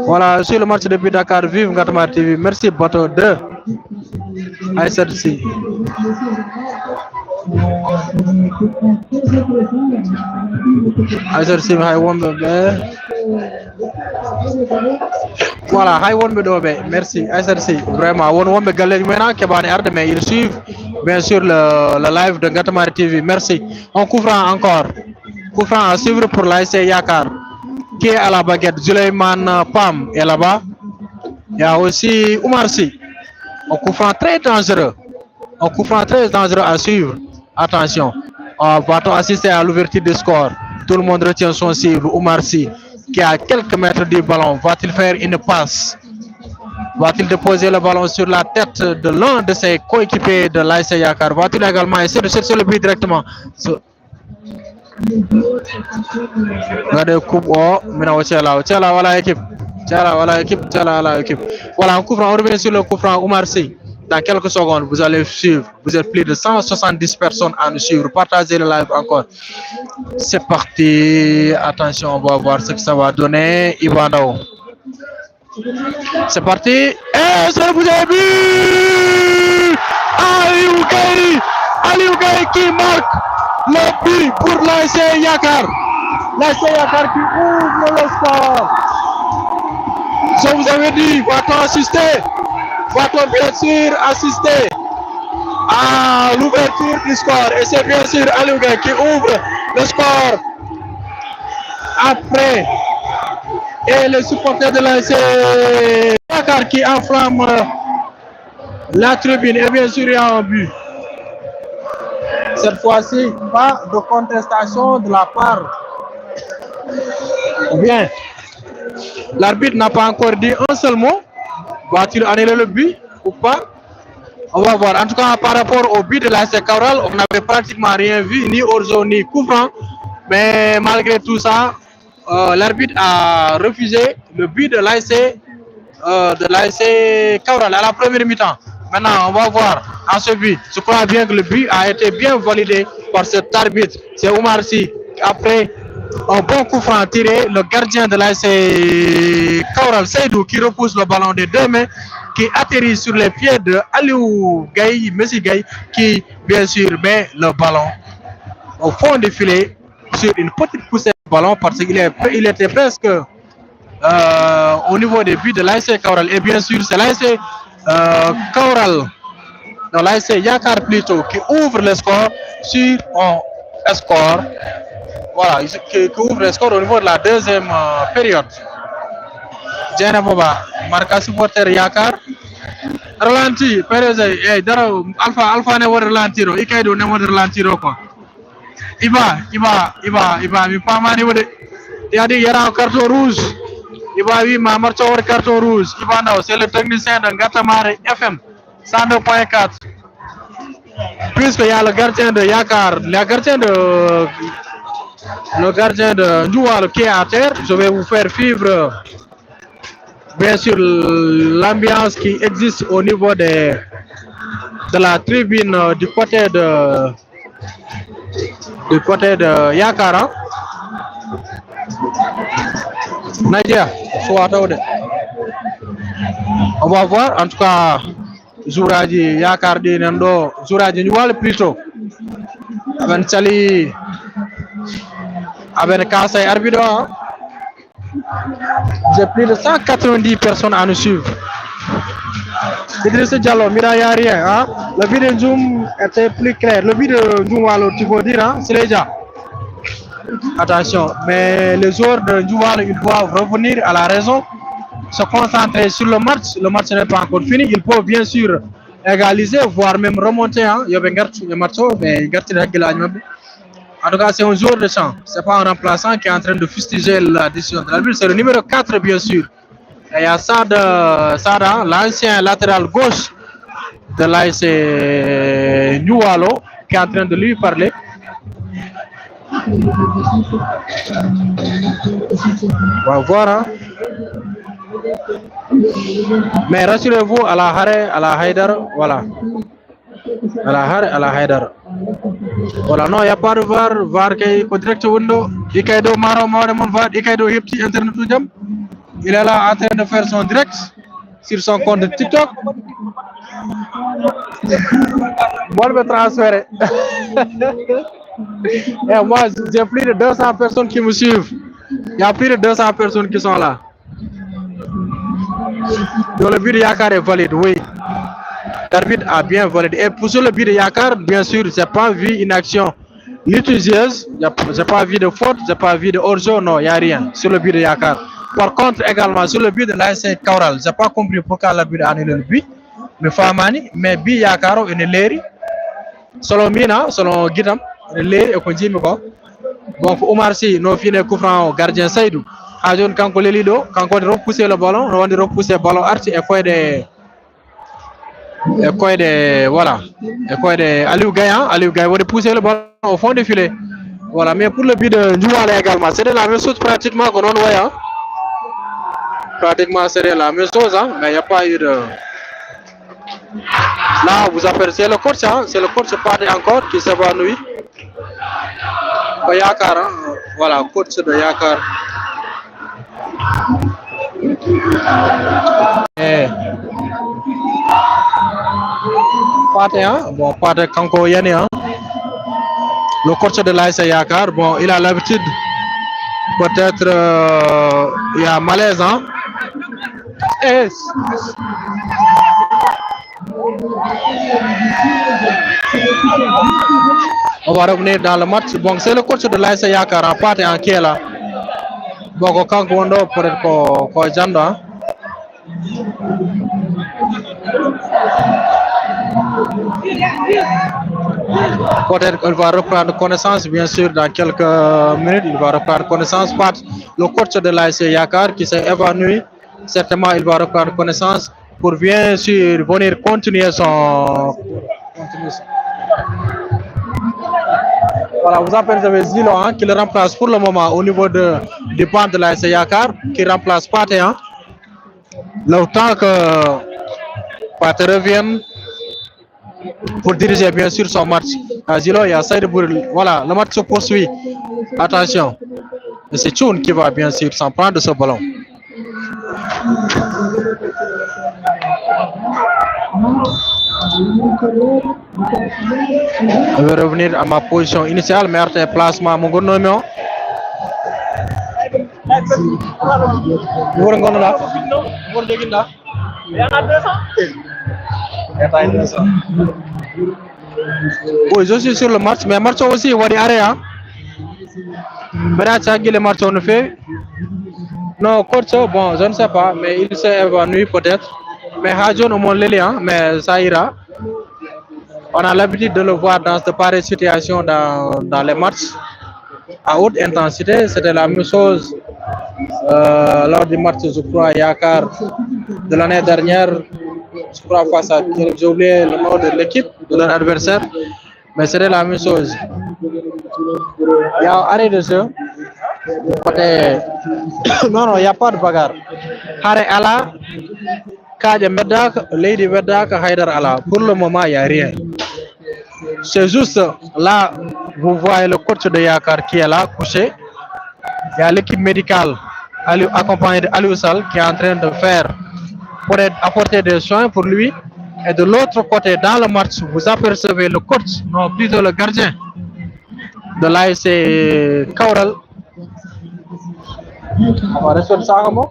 Voilà, sur le match depuis Dakar, vive Gatmar TV. Merci Bateau 2 ICDC. ICDC hay wonbe be. Voilà, hay wonbe do be. Merci ICDC. Vraiment wonbe galeri mena kebani arde mais ils suivent bien sûr le live de Gatmar TV. Merci. On couvre encore. Coup franc à suivre pour l'AS Yakar qui est à la baguette. Zuleyman Pam est là-bas. Il y a aussi Oumar Sy. Un coup franc très dangereux. Un coup franc très dangereux à suivre. Attention. Va-t-on assister à l'ouverture du score? Tout le monde retient son cible. Oumar Sy qui est à quelques mètres du ballon. Va-t-il faire une passe? Va-t-il déposer le ballon sur la tête de l'un de ses coéquipiers de l'AS Yakar? Va-t-il également essayer de chercher le but directement? Regardez coupe maintenant voilà équipe. Voilà, on revient sur le coup franc Oumar Sy. Dans quelques secondes, vous allez suivre. Vous êtes plus de 170 personnes à nous suivre. Partagez le live encore. C'est parti. Attention, on va voir ce que ça va donner. Ivano. C'est parti. Et c'est vous avez vu Aliou Gaye qui marque le but pour l'AS Yakar. L'AS Yakar qui ouvre le score. Je vous avais dit, va-t-on assister? Va-t-on bien sûr assister à l'ouverture du score? Et c'est bien sûr Aliou Gaye qui ouvre le score après. Et les supporters de l'ASC Dakar qui enflamme la tribune. Et bien sûr, il y a un but. Cette fois-ci, pas de contestation de la part. Bien. L'arbitre n'a pas encore dit un seul mot. Va-t-il annuler le but ou pas? On va voir. En tout cas, par rapport au but de l'ASC Cabral, on n'avait pratiquement rien vu, ni hors-zone, ni coup franc. Mais malgré tout ça, l'arbitre a refusé le but de l'ASC Cabral à la première mi-temps. Maintenant, on va voir en ce but. Je crois bien que le but a été bien validé par cet arbitre. C'est Oumar Sy. Après un bon coup franc tiré, le gardien de l'ASC Cabral Seydou qui repousse le ballon des deux mains, qui atterrit sur les pieds de Aliou Gaye, Messi Gaye, qui bien sûr met le ballon au fond du filet sur une petite poussée de ballon parce qu'il était presque au niveau des buts de l'ASC Cabral. Et bien sûr, c'est l'ASC Cabral, non, l'ASC Yakar plutôt, qui ouvre le score sur un score. Voilà, qui ouvre le score au niveau de la deuxième période. Diana Boba, marque supporter Yakar. Ralenti, Perez, Alpha ne va ralentiro, Ikaido ne va ralentiro quoi. Iba, mi pas mani wode. Il a dit il y aura un carton rouge. Iba oui, ma marche au carton rouge. Iba Ndao, c'est le technicien de Ngatamare FM 102.4. Puisqu'il y a le gardien de Yakar, le gardien de Ndoual qui est à terre, je vais vous faire vivre bien sûr l'ambiance qui existe au niveau de la tribune du côté de Yakara. Nadia, on va voir en tout cas Zouraji Yakar di Nando, Zouraji Ndoual plutôt. Aben Sali Aben Kassay arbitre. J'ai plus de 190 personnes à nous suivre. Idrissa Diallo, mira, il n'y a rien. Hein? Le but de Zoom était plus clair. Le but de Ndoualo, tu peux dire, hein? C'est déjà. Attention, mais les joueurs de Ndoualo, ils doivent revenir à la raison, se concentrer sur le match. Le match n'est pas encore fini. Ils peuvent bien sûr égaliser, voire même remonter. Hein? Il y avait un match, mais en tout cas, c'est un joueur de champ. Ce n'est pas un remplaçant qui est en train de fustiger la décision de l'arbitre. C'est le numéro 4, bien sûr. Et il y a Sada, l'ancien latéral gauche de l'ASC Ndoualo, qui est en train de lui parler. On va voir. Hein. Mais rassurez-vous, à la Haïdar, voilà. À la Haïdar. Voilà, non, il n'y a pas de VAR. VAR qui est direct window. Ikaido Maro Maudemon VAR. Ikaido Hipti Internet. Il est là en train de faire son direct sur son compte de TikTok. Moi, je vais transférer. Et moi, j'ai plus de 200 personnes qui me suivent. Il y a plus de 200 personnes qui sont là. Donc, le but de Yakar est valide, oui. L'arbitre a bien validé. Et pour le but de Yakar, bien sûr, je n'ai pas vu une action litigieuse. Je n'ai pas vu de faute, je n'ai pas vu de hors-jeu, non, il n'y a rien sur le but de Yakar. Par contre, également, sur le but de l'ASC Cabral, je n'ai pas compris pourquoi l'arbitre a annulé le but. Mais Famani, mais but Yakaro, il est léri. Selon Mina, selon Guidam, il est léri et qu'on dit, donc, Oumar Sy, nous finissons coup franc au gardien Seydou. Ajon Kanko Lelido, Kanko de repousser le ballon, on va repousser le ballon arti et quoi de voilà, et quoi de Aliou Gaye va repousser le ballon au fond du filet. Voilà, mais pour le but de Ndouala également, c'est de la même chose pratiquement qu'on en voit. Hein? Pratiquement c'est de la même chose, hein? Mais il n'y a pas eu de. Là, vous apercevez le coach, hein? C'est le coach parti encore qui s'évanouit. Yakar, hein? Voilà, coach de Yakar. Et Pate, hein? Bon, Pate Kanko Yane, hein? Le coach de l'ASC Yakar, bon, il a l'habitude, peut-être, il y a malaise, hein? Yes. On va revenir dans le match. Bon, c'est le coach de l'AS Yakar en Pat et en Kiela. Bon, quand on doit peut-être qu'on janda. Peut-être qu'il va reprendre connaissance, bien sûr, dans quelques minutes. Il va reprendre connaissance. Pat, le coach de l'AS Yakar qui s'est évanoui, certainement il va reprendre connaissance pour bien sûr venir continuer son. Voilà, vous apercevez Zilo hein, qui le remplace pour le moment au niveau du banc de l'AS Yakar, qui remplace Pathé. Hein. Le temps que Pathé revienne pour diriger bien sûr son match. À Zilo, il y a Saïd Bouril. Voilà, le match se poursuit. Attention. Et c'est Tchoun qui va bien sûr s'en prendre de ce ballon. Je vais revenir à ma position initiale, mais un placement mon gouvernement. Oui, je suis sur le match, mais match aussi, on va dire, le match on fait. Non, coach, bon, je ne sais pas, mais il s'est évanoui peut-être. Mais Hadjon au moins l'élien, mais ça ira. On a l'habitude de le voir dans de pareilles situations dans les matchs à haute intensité. C'était la même chose lors du match, je crois, Yakar de l'année dernière. Je crois face à, j'ai oublié le nom de l'équipe, de leur adversaire, mais c'était la même chose. Il y a arrêt de jeu. Non, il n'y a pas de bagarre. Arrêt à la Kaja Medak, Lady Medak, Haidar Allah. Pour le moment, il n'y a rien. C'est juste là, vous voyez le coach de Yakar qui est là, couché. Il y a l'équipe médicale accompagnée d'Aliou Sall qui est en train de faire pour apporter des soins pour lui. Et de l'autre côté, dans le match, vous apercevez le coach, non plutôt le gardien de l'AS Kaural. On va rester ça comme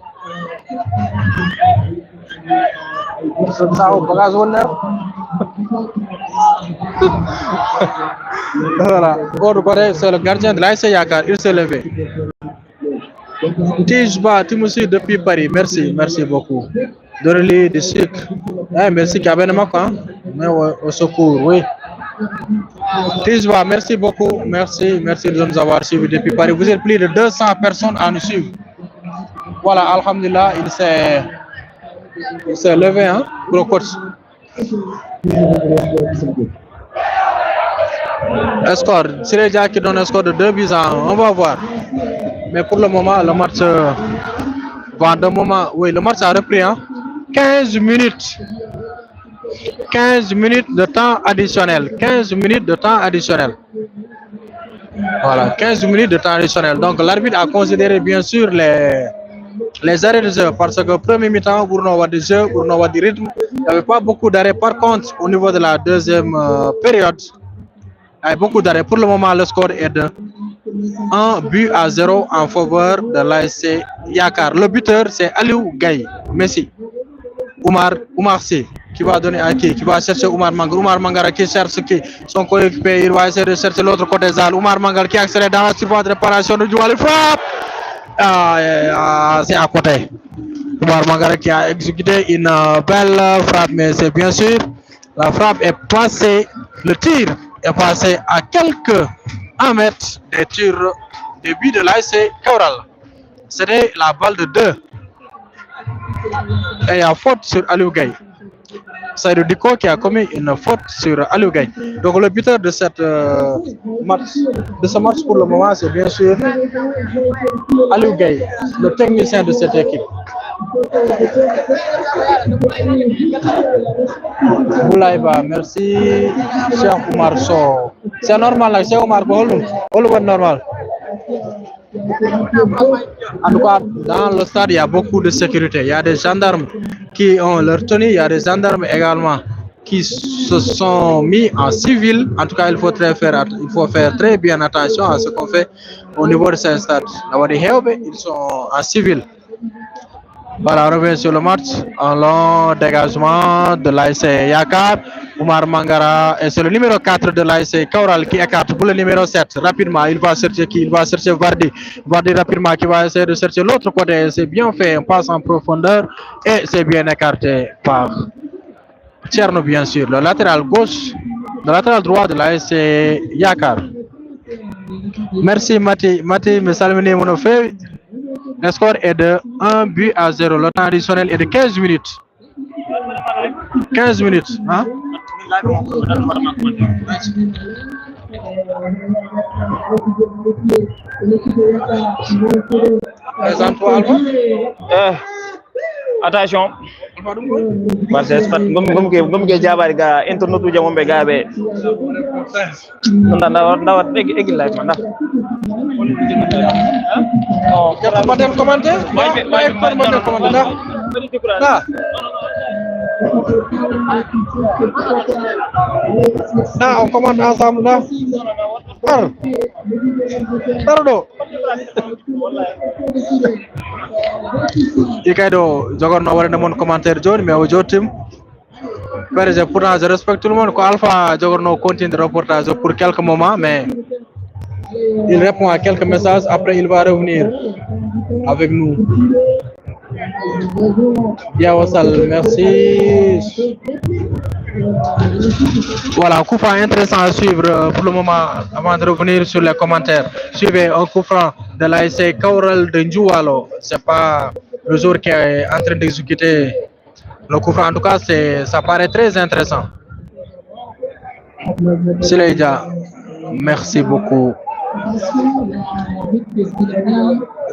voilà. Autre côté, c'est le gardien de l'AS Yakar. Il s'est levé. Tijba Timoussy depuis Paris. Merci beaucoup. Doreli de sucre. Merci Kabene hein? Mais au secours, oui. Tijba, merci beaucoup. Merci de nous avoir suivis depuis Paris. Vous êtes plus de 200 personnes à nous suivre. Voilà, alhamdulillah, il s'est levé, hein, pour le coach. Score, Sireja qui donne un score de 2 buts à 1. On va voir. Mais pour le moment, le match le match a repris, hein. 15 minutes de temps additionnel. 15 minutes de temps additionnel. Voilà, 15 minutes de temps additionnel. Donc l'arbitre a considéré bien sûr les arrêts de jeu parce que premier mi-temps, pour nous avoir du jeu, pour nous avoir du rythme, il n'y avait pas beaucoup d'arrêts. Par contre, au niveau de la deuxième période, il y a beaucoup d'arrêts. Pour le moment, le score est de 1-0 en faveur de l'AS Yakar. Le buteur, c'est Aliou Gaye. Messi. Oumar C. Qui va donner à qui va chercher Oumar Mangar. Oumar Mangar qui cherche son coéquipier. Il va essayer de chercher l'autre côté Zal. Oumar Mangar qui accélère dans la surface de réparation de Djouali. Frappe! C'est à côté. Oumar Mangar qui a exécuté une belle frappe, mais c'est bien sûr, la frappe est passée, le tir est passé à quelques 1 mètre des tirs de but de l'AS Kaural. C'était la balle de 2. Et il y a faute sur Aliou Gaye. C'est Diko qui a commis une faute sur Aliou Gaye. Donc le buteur de ce match pour le moment, c'est bien sûr Aliou Gaye, le technicien de cette équipe. Boulaïba, merci. Cheikh Oumar Sow. C'est normal là, Cheikh Oumar Sow, normal. En tout cas, dans le stade, il y a beaucoup de sécurité. Il y a des gendarmes qui ont leur tenue, il y a des gendarmes également qui se sont mis en civil. En tout cas, il faut faire très bien attention à ce qu'on fait au niveau de ces stades. Ils sont en civil. Voilà, on revient sur le match. Un long dégagement de l'ASC Yakar. Oumar Mangara, et c'est le numéro 4 de l'ASC Kaural qui écarte pour le numéro 7. Rapidement, il va chercher qui? Il va chercher Vardy. Vardy rapidement qui va essayer de chercher l'autre côté. C'est bien fait, on passe en profondeur et c'est bien écarté par Tcherno, bien sûr. Le latéral gauche, le latéral droit de l'ASC Yakar. Merci Mati. Mati, me salmini mon fait. Le score est de 1 but à 0. Le temps additionnel est de 15 minutes. 15 minutes. Hein? Présente-toi, Alpha. Attention Marseille pat ngom ke jabari ga internet uje mombe gabe ndawat egi live man Qu'est-ce que tu commenter? On commande ensemble là. Tardo. Ikaido jogorno warne mon commentaire joni mais o jotim. Par exemple, pourtant je respecte tout le monde. Alpha jogorno continue de reportage pour quelques moments mais il répond à quelques messages, après il va revenir avec nous. Bien, Wassal, merci. Voilà, coup franc intéressant à suivre pour le moment avant de revenir sur les commentaires. Suivez un coup franc de l'ASC Kaural de Njoualo. C'est pas le jour qui est en train d'exécuter le coup franc. En tout cas, ça paraît très intéressant. Sileja, merci beaucoup.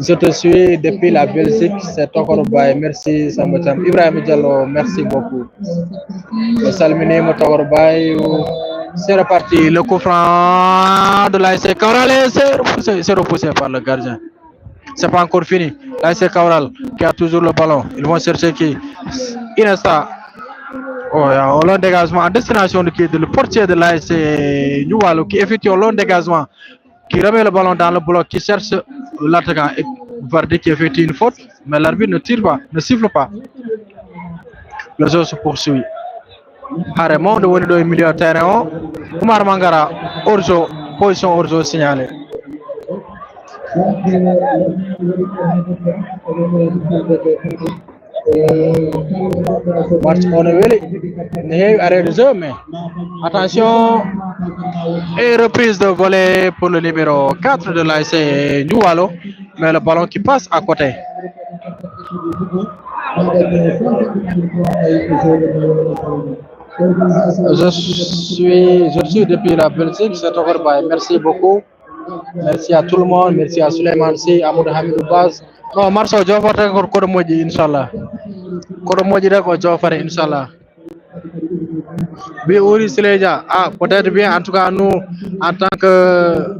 Je te suis depuis la Belgique, c'est Tokorbaï. Merci Samotam. Ibrahim Diallo, merci beaucoup. Salmine Motokorbaï. C'est reparti. Le coup franc de l'ASC Kaural, c'est repoussé par le gardien. C'est pas encore fini. L'ASC Kaural qui a toujours le ballon. Ils vont chercher qui? Inesta. Oh, un long dégagement en destination de le portier de l'ASC Njoualo qui effectue un long dégagement, qui remet le ballon dans le bloc, qui cherche l'attaquant et Vardy qui effectue une faute, mais l'arbitre ne tire pas, ne siffle pas. Le jeu se poursuit. Haremon de Wenido milieu de terrain. Oumar Mangara, hors-jeu, position hors-jeu signalée. Match on est arrêt de jeu, mais attention, et reprise de volée pour le numéro 4 de l'ASC Njoualo, mais le ballon qui passe à côté. Je suis depuis la Belgique, c'est Tokorbaï. Merci beaucoup. Merci à tout le monde, merci à Suleiman Si, à Hamidou Baz. Non, Marceau, je vais faire encore Koromoji, Inch'Allah. Koromoji, je vais faire, Inch'Allah. Bihouri Sileja, peut-être bien, en tout cas, nous, en tant que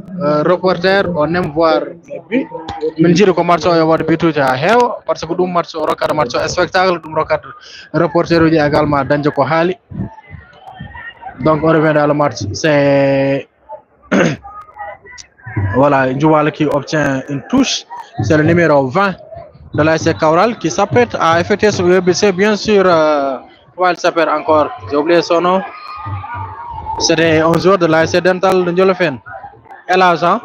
reporter, on aime voir les buts. Mais je dis que Marceau est voir bitu ja hew parce que dum Marceau rokar Marceau spectacle dum rokar reporter uji également danje ko hali. Donc on revient dans le match, c'est voilà, Njoualo qui obtient une touche, c'est le numéro 20 de l'ASC Kaural qui s'apprête à effectuer ce WBC, bien sûr. Comment il s'appelle encore? J'ai oublié son nom. C'était un joueur de l'ASC Dental de Ndiolofène. Elage, hein?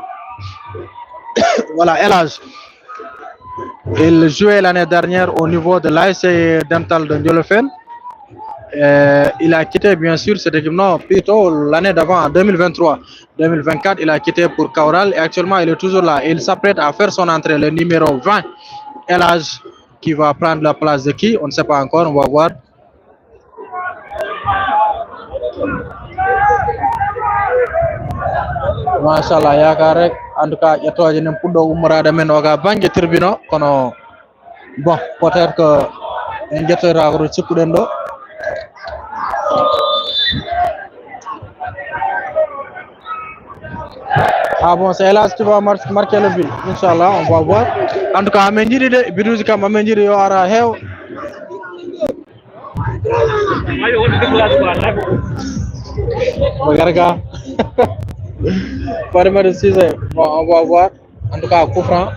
Voilà, Elage. Il jouait l'année dernière au niveau de l'ASC Dental de Ndiolofène. Il a quitté bien sûr cette équipe, non, plutôt l'année d'avant, en 2023. 2024, il a quitté pour Kaural et actuellement il est toujours là. Il s'apprête à faire son entrée, le numéro 20, Elage, qui va prendre la place de qui? On ne sait pas encore, on va voir. Machallah, yaakaar en tout cas yettoje nen puɗɗo ummorade men oga banggue tribune kono bon peut-être que en jettoyta ko cikkuɗen ɗo. Ah bon, c'est Elas qui va marquer le but, Inch'Allah, on va voir. En tout cas, amen jiɗi de biruji kam amen jiɗi yo ara heew. Garga. Parimètre 6, bon, on va voir. En tout cas, coup franc.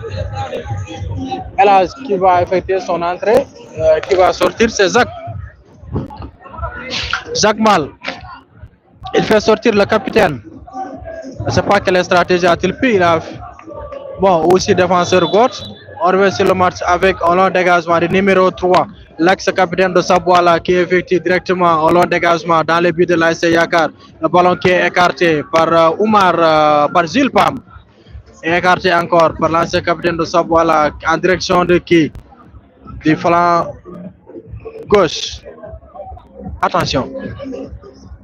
Elas qui va effectuer son entrée. qui va sortir, c'est Zach. Zach Mal. Il fait sortir le capitaine. Je ne sais pas quelle stratégie a-t-il pris. Il a bon, aussi défenseur gauche. On revient sur le match avec un long dégagement du numéro 3, l'ex-capitaine de Sabouala qui effectue directement un long dégagement dans le but de l'ASC Yakar. Le ballon qui est écarté par par Gilles Pam. Et écarté encore par l'ancien capitaine de Sabouala en direction de qui? Du flanc gauche. Attention.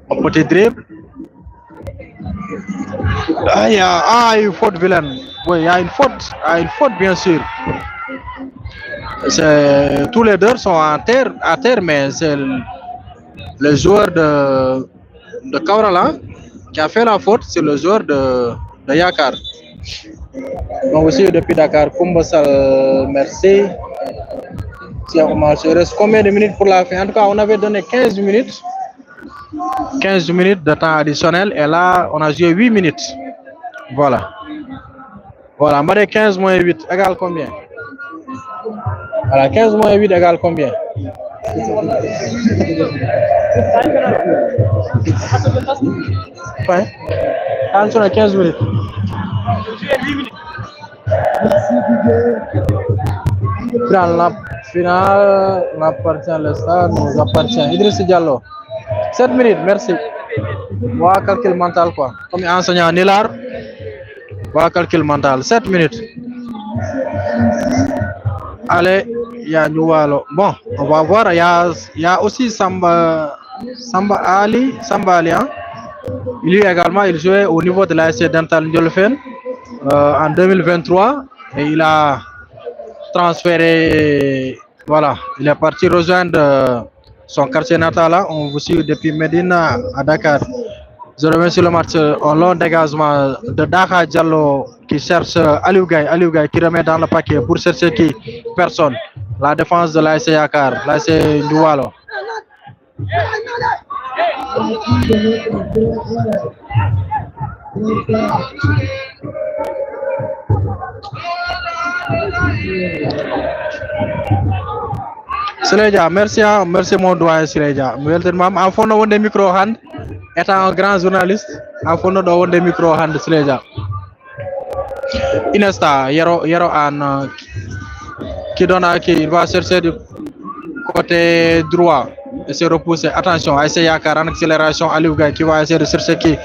Un petit dribble. Il y a une faute vilaine. Oui, il y a une faute bien sûr. Tous les deux sont à terre, mais c'est le joueur de Kaurala qui a fait la faute, c'est le joueur de Yakar. Donc aussi depuis Dakar, Kumbassal, merci. Il reste combien de minutes pour la fin? En tout cas, on avait donné 15 minutes. 15 minutes de temps additionnel et là, on a joué 8 minutes. Voilà. Voilà, 15 moins 8 égale combien? Voilà, 15 moins 8 égale combien? Fin. Quand on a 15 minutes. Finale n'appartient à l'État, nous appartient. Idriss Diallo. 7 minutes, merci. Voilà, calcul mental quoi. Comme enseignant Nilar. Voilà, calcul mental. 7 minutes. Allez, il y a Noualo. Bon, on va voir. Il y a aussi Samba Ali. Hein? Lui également, il jouait au niveau de l'ASC Dental Ndiolfen en 2023 et il a transféré. Voilà, il est parti rejoindre son quartier natal. Là. On vous suit depuis Medina à Dakar. Je reviens sur le match, un long dégagement de Daha Diallo qui cherche Aliou Gaye qui remet dans le paquet pour chercher qui? Personne. La défense de l'ASC Yakar, l'ASC Doualo. Sileja, merci mon doyen Sileja. En fond on des micro hand, étant un grand journaliste, en fond on des micro hand Sileja. Inesta, Yero An qui donne à qui il va chercher du côté droit et se repousser. Attention, à essayer à 40 accélération à Liouga qui va essayer de chercher qui.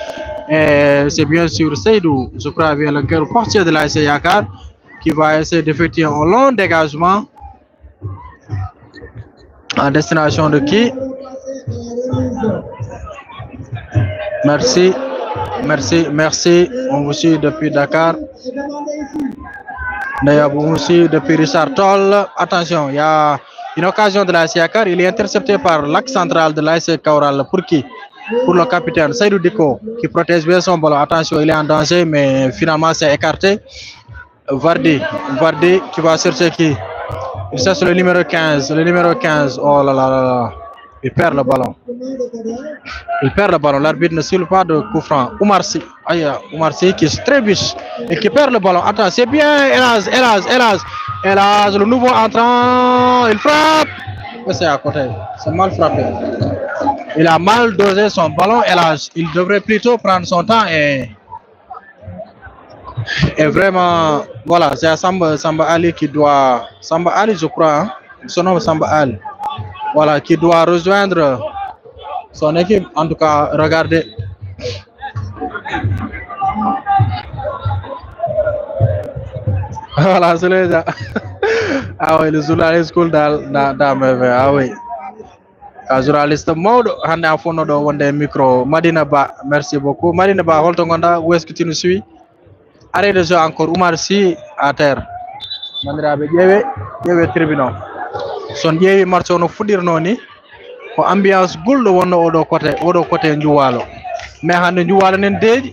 C'est bien sûr Seydou, je crois, avec le cœur portier de la Yakar qui va essayer d'effectuer un long dégagement en destination de qui? Merci. On vous suit depuis Dakar. D'ailleurs, vous aussi depuis Richard Toll. Attention, il y a une occasion de la Yakar. Il est intercepté par l'axe central de l'AS Kaural. Pour qui? Pour le capitaine Seydou Diko qui protège bien son ballon. Attention, il est en danger, mais finalement c'est écarté. Vardy qui va chercher qui? Il cherche le numéro 15. Oh là là. Il perd le ballon. L'arbitre ne siffle pas de coup franc. Oumar Sy qui se trébuche et qui perd le ballon. Attends, c'est bien. Elaz, le nouveau entrant. Il frappe. Mais c'est à côté. C'est mal frappé. Il a mal dosé son ballon. Elaz, il devrait plutôt prendre son temps et vraiment, voilà, c'est Samba Ali qui doit. Samba Ali, je crois. Hein? Son nom est Samba Ali. Voilà, qui doit rejoindre son équipe. En tout cas, regardez. Voilà, c'est là. Ah oui, le journaliste cool dans ah oui. Le journaliste Maud, Hande a fond de Wande Micro. Madina Ba, merci beaucoup. Madina Ba, Holtongonda, où est-ce que tu nous suis? Arrête de jouer encore. Oumar Sy à terre. Mandirabe, Djewe tribunal. Son ƴeewi marché no fuɗirno ni ko ambiance gulɗo wonno oɗo côté Njuwalo mais hande Njuwalo nen deeƴi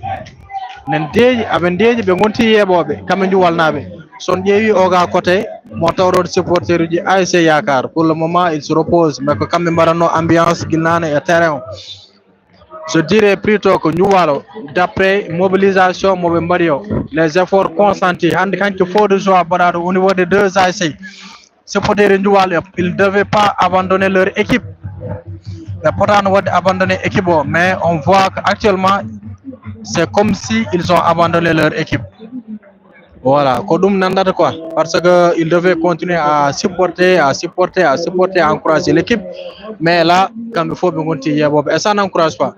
aɓe deeƴi ɓe gonti yeeɓoɓe kamɓe Njuwalnaɓe son ƴeewi oga côté mo tawɗo supporter uji ASC Yakar pour le moment il se repose mais ko kamɓe mbaɗanno ambiance guilnane e terrain o je dirais plutôt que Njuwalo d'après mobilisation moɓe mbaɗi o les efforts consentis hande kanko faux de joie mbaɗaɗo au niveau des deux ASC supporter Njouwalo, ils ne devaient pas abandonner leur équipe. Pourtant, on va abandonner l'équipe, mais on voit qu'actuellement, c'est comme si ils ont abandonné leur équipe. Voilà, Kodum Nandata quoi. Parce qu'ils devaient continuer à supporter, à encourager l'équipe. Mais là, quand il faut bien continuer, et ça n'encourage pas.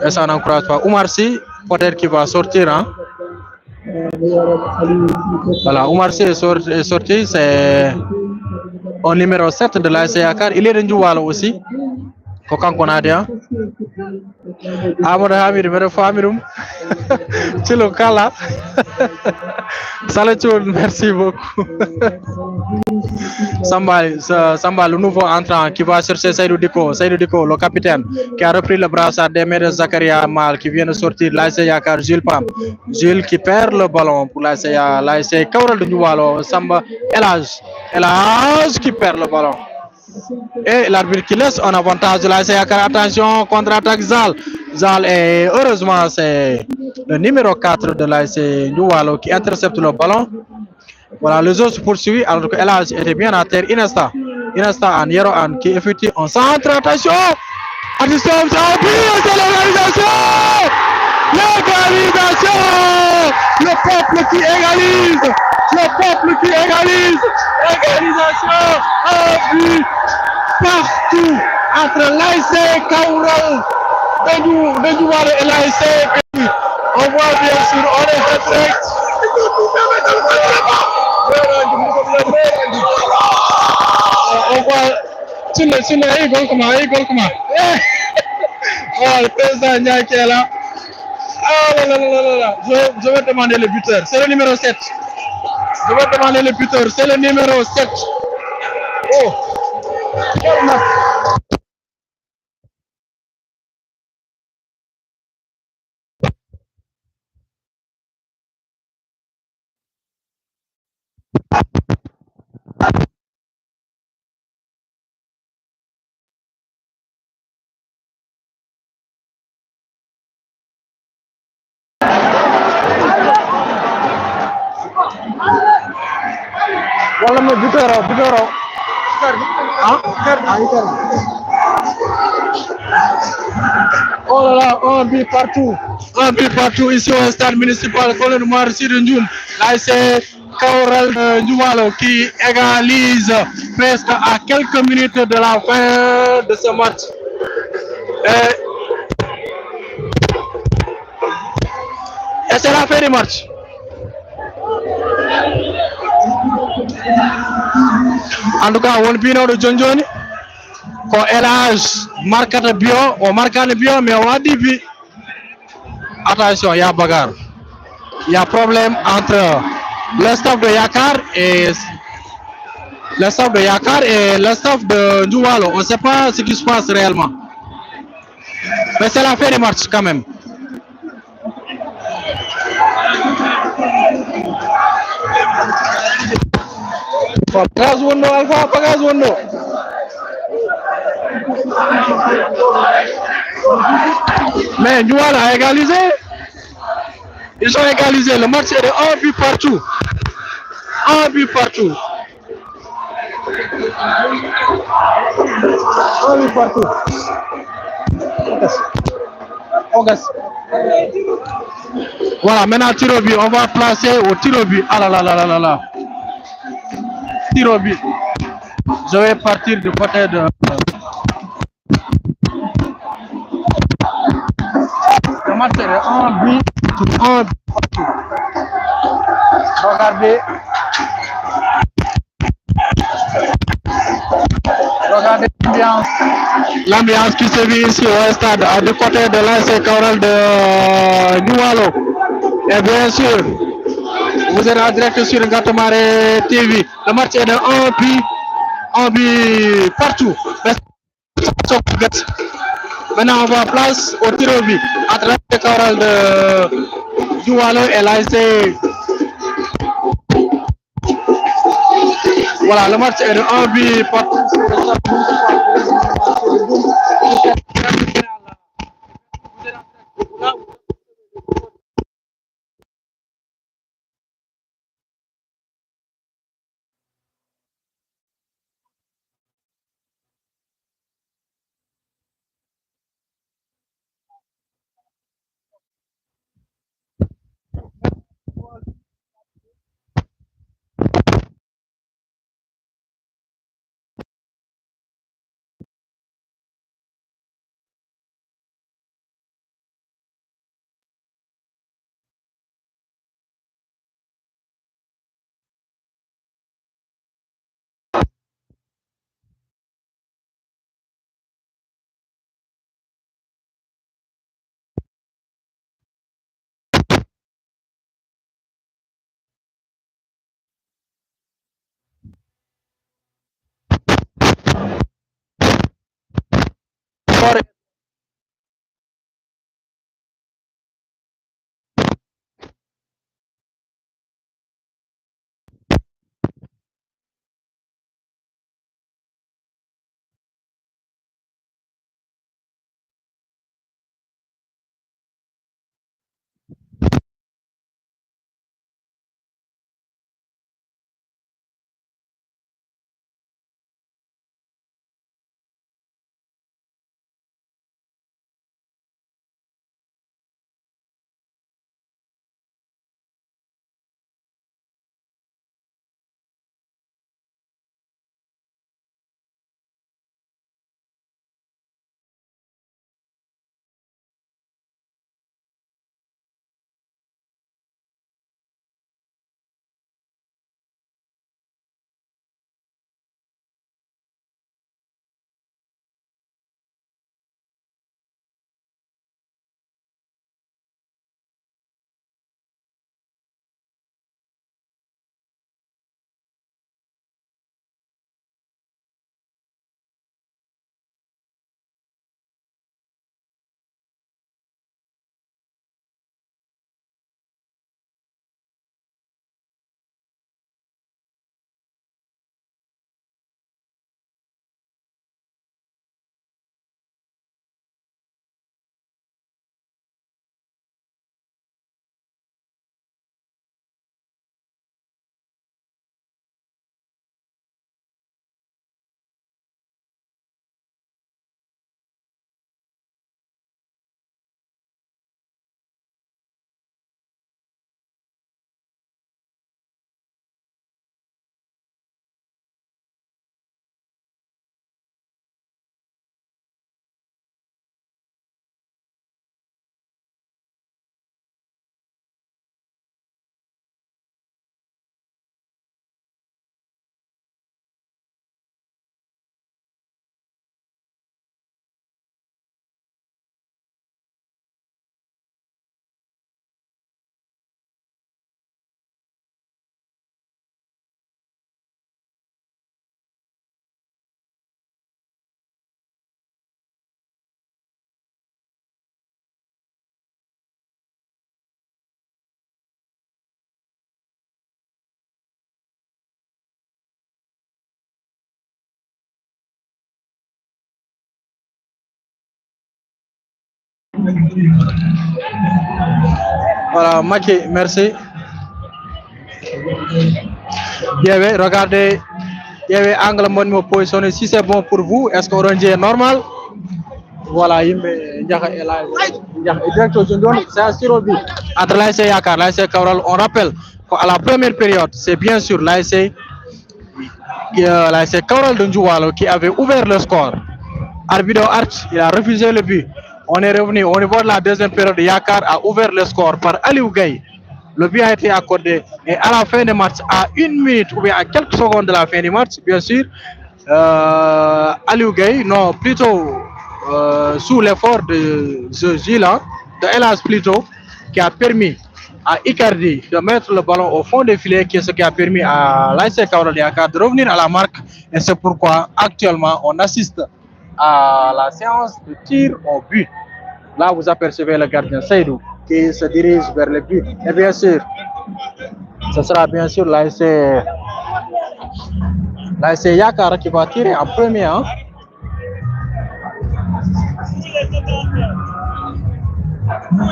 Et ça n'encourage pas. Oumar Sy, peut-être qu'il va sortir. Hein? Voilà, Oumar Sy est sorti, c'est au numéro 7 de l'ASC Yakar. Il est de Njouwalo aussi. Kokan Konadia. Amadou Hamid, mais Famirum. C'est le cas là. Salut, merci beaucoup. Samba, le nouveau entrant qui va chercher Seydou Diko, le capitaine, qui a repris le brassard des mains de Zakaria Mal, qui vient de sortir l'ASC Yakar, Jules Pam. Jules qui perd le ballon pour l'ASC Kaoural de Njouwalo, Samba Elage qui perd le ballon. Et l'arbitre qui laisse un avantage de l'ASC Yakar. Attention, contre-attaque Zal. Zal, et heureusement, c'est le numéro 4 de l'ASC Njouwalo qui intercepte le ballon. Voilà, les autres se poursuivent alors que Elage était bien à terre. Inesta en Yero An qui effectue un centre. Attention, c'est l'égalisation. L'égalisation. Le peuple qui égalise. Égalisation. Un but partout entre l'ASC Kaoural de Njouwalo et l'ASC. On voit bien sûr, on est en direct. On voit il gol comment. Oh, le président Ndiaye qui est là. Oh là. Je vais demander le buteur. C'est le numéro 7. Je vais demander le buteur. C'est le numéro 7. Oh. Quel match. Wala mo buteur. Oh là là, un but partout ici au stade municipal Colonel Oumar Sy de Ndioul. Là c'est Kaoural de Njouwalo qui égalise presque à quelques minutes de la fin de ce match. Et c'est la fin du match. En tout cas, on vient de John ko Elage marquate bio, on marque le bio, mais on a dit but. Attention, il y a bagarre. Il y a problème entre le staff de Yakar et le staff de Njouwalo. On ne sait pas ce qui se passe réellement. Mais c'est la fin du match quand même. Pagaz Wondo. Mais Njouwalo a égalisé. Ils ont égalisé. Le match est de 1 but partout. Voilà, maintenant tir au but. On va placer au tir au but. Ah là là. Tir au but. Je vais partir du côté de... Le match est de 1 but partout. Regardez l'ambiance qui se vit ici au stade du côté de l'ASC Kaoural de Njouwalo. Et bien sûr, vous êtes en direct sur Ngatomare TV. Le match est de 1 but partout. Maintenant, on va place au tir au but entre l'ASC Kaoural de Njouwalo et l'ASC. Voilà, le match est de 1 but partout. score. Voilà, Maki, merci. Regardez, il y avait angle mon positionné. Si c'est bon pour vous, est-ce qu'on est normal? Voilà, il me c'est un Sirobi. Entre l'ASC Yakar, l'ASC Kaural, on rappelle qu'à la première période, c'est bien sûr l'ASC Kaural de Njoualo qui avait ouvert le score. Arbido Arch, il a refusé le but. On est revenu au niveau de la deuxième période. Yakar a ouvert le score par Aliou Gaye. Le but a été accordé et à la fin du match, à 1 minute ou bien à quelques secondes de la fin du match, bien sûr, Aliou Gaye, non, plutôt sous l'effort de ce Gila, de Elas plutôt, qui a permis à Icardi de mettre le ballon au fond des filets, qui est ce qui a permis à l'ASC Kaural Yakar de revenir à la marque. Et c'est pourquoi actuellement on assiste à la séance de tir au but. Là, vous apercevez le gardien Seydou qui se dirige vers le but. Et bien sûr, ce sera bien sûr l'ASC Yakar qui va tirer en premier. Hein.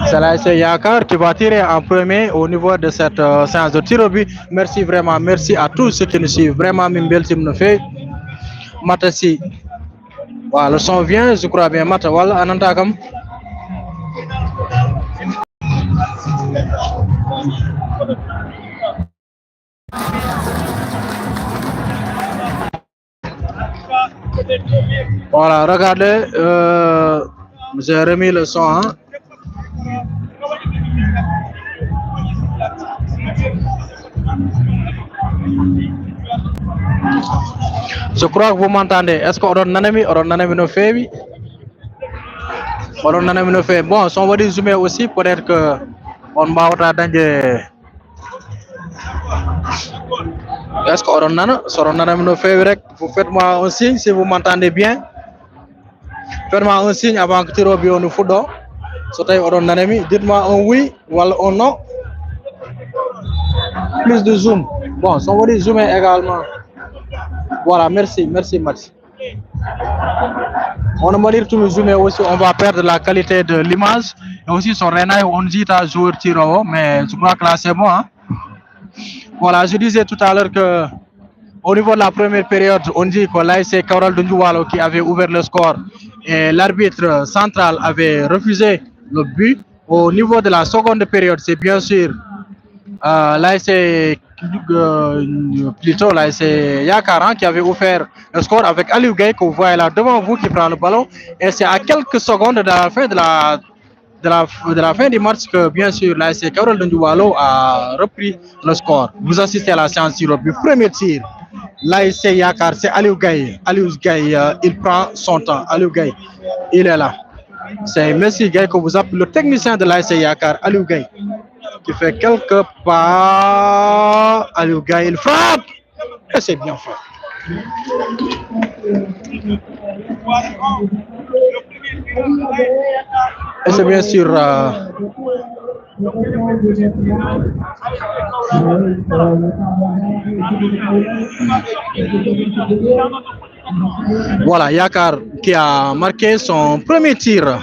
C'est l'ASC Yakar qui va tirer en premier au niveau de cette séance de tir au but. Merci vraiment, merci à tous ceux qui nous suivent. Vraiment, Mimbel Tim nous fait. Matassi. Voilà, le son vient, je crois bien. Mata, voilà, Anantakam. Voilà, regardez, j'ai remis le son. Hein. Je crois que vous m'entendez. Est-ce qu'on a nanami no fait? On nanami no fait. Bon, si on va résumer aussi, peut-être que on va attendre. Est-ce qu'on a nanami no fait? Vous faites-moi un signe si vous m'entendez bien. Faites-moi un signe avant que tiro bio nous foudon. Sotay odon nanemi, dites-moi un oui ou un non. Plus de zoom. Bon, si on veut zoomer également. Voilà, merci Max. On ne va dire tout zoomer aussi, on va perdre la qualité de l'image. Et aussi son Renaï, on dit à jouer tiro, mais je crois que là c'est bon. Hein? Voilà, je disais tout à l'heure que au niveau de la première période, on dit que là c'est Kaural Dunjuwalo qui avait ouvert le score et l'arbitre central avait refusé le but. Au niveau de la seconde période, c'est bien sûr là c'est plutôt là c'est Yakaran qui avait offert le score avec Aliou Gaye que vous voyez là devant vous qui prend le ballon et c'est à quelques secondes de la fin de la fin du match que bien sûr là c'est Kaural Dunjuwalo a repris le score. Vous assistez à la séance tir au but. Premier tir. Là c'est Yakar, c'est Aliou Gaye. Aliou Gaye, il prend son temps. Aliou Gaye, il est là. C'est Messi Gaye que vous appelez le technicien de l'ASC Yakar, Aliou Gaye, qui fait quelques pas. Aliou Gaye, il frappe. Et c'est bien fait. Et c'est bien sûr voilà, Yakar qui a marqué son premier tir.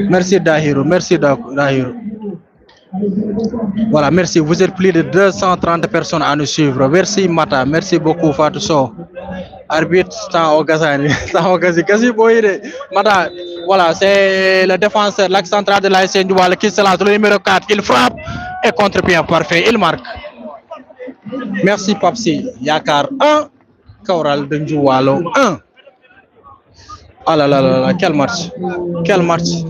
Merci Dahiro, merci Dahiro. Voilà, merci. Vous êtes plus de 230 personnes à nous suivre. Merci Mata, merci beaucoup Fatou Sow. Arbitre, Mata, voilà, c'est le défenseur, l'axe central de l'ASC Ndiouwalo qui se lance, le numéro 4, il frappe et contre-pied parfait, il marque. Merci Papsi. Yakar 1, Kaural Dunjuwalo 1. Ah là là là là, quel match. Quel match.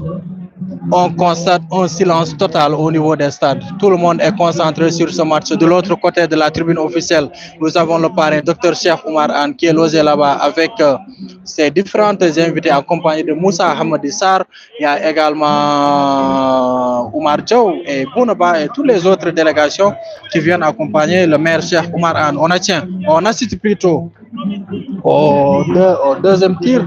On constate un silence total au niveau des stades. Tout le monde est concentré sur ce match. De l'autre côté de la tribune officielle, nous avons le parrain, Dr Cheikh Oumar Anne, qui est logé là-bas avec ses différentes invités accompagnés de Moussa Hamadi Sarr. Il y a également Oumar Diaw et Bounaba et toutes les autres délégations qui viennent accompagner le maire Cheikh Oumar Anne. On assiste plutôt au deuxième tir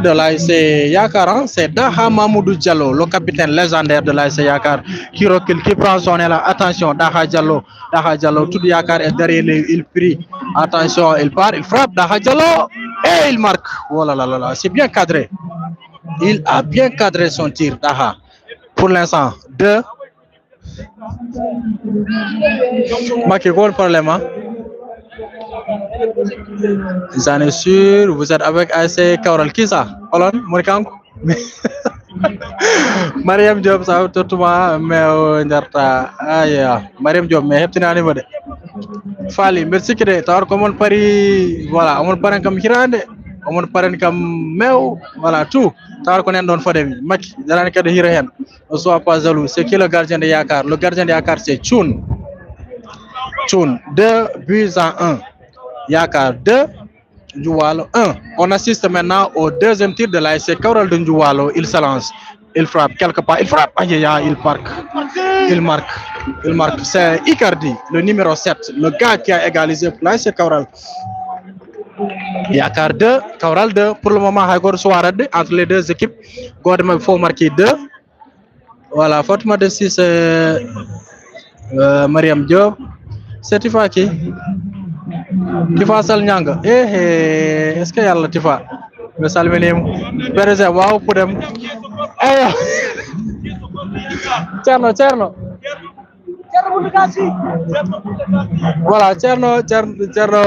de l'ASC Yakar, c'est Daha Mamoudou Diallo, le capitaine légendaire de l'ASC Yakar, qui recule, qui prend son élan. Attention, Daha Diallo, tout Yakar est derrière lui, il prie. Attention, il part, il frappe, Daha Diallo, et il marque. Oh là là là là, c'est bien cadré. Il a bien cadré son tir, Daha. Pour l'instant, 2. Maki, quoi le problème, hein? J'en ai sûr, vous êtes avec ASC Kaural. Qui ça? Olon, Morikanko. Mariam Diop, ça va tout mais Ndarta. Aïe, Mariam Diop, mais heptina ni mode. Fali, merci que t'as comment Paris, voilà, on parle comme Hirande, on parle comme Meo, voilà tout. T'as qu'on est dans le fond Maki, dans le cas de Hirahen, ne sois pas jaloux. C'est qui le gardien de Yakar? Le gardien de Yakar, c'est Tchoun. 2 buts à 1. Yakar 2, Ndiouwalo 1. On assiste maintenant au deuxième tir de l'ASC Kaural de Ndiouwalo. Il se lance, il frappe quelque part, il frappe, aïe, il marque. Il marque. C'est Icardi, le numéro 7, le gars qui a égalisé pour l'ASC Kaural. Yakar 2, Kaural 2. Pour le moment, Hagor Souarade entre les deux équipes. Il faut marquer 2. Voilà, Fatma de 6, Mariam Diop. C'est Tifa qui? Tifa Salnyanga. Est-ce qu'il y a le Tifa? Le Salmenim. Par exemple, wow, pour them. Tcherno. Voilà, Tcherno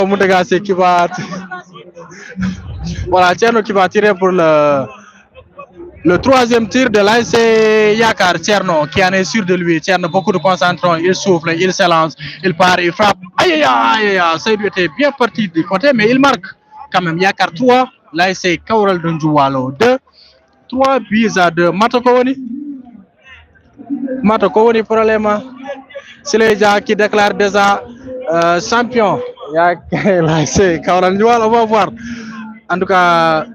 Moutagasi qui va. Voilà, Tcherno qui va tirer pour le troisième tir de l'ASC Yakar. Tcherno qui en est sûr de lui. Tcherno, beaucoup de concentration. Il souffle, il s'élance, il part, il frappe. Aïe, Seydou était bien parti du côté, mais il marque quand même. Yakar 3, l'ASC Kaural de Ndiouwalo 2. 3 buts à 2. Matokowoni problème. C'est les gens qui déclarent déjà champion. L'ASC Kaural de Ndiouwalo, on va voir. En tout cas,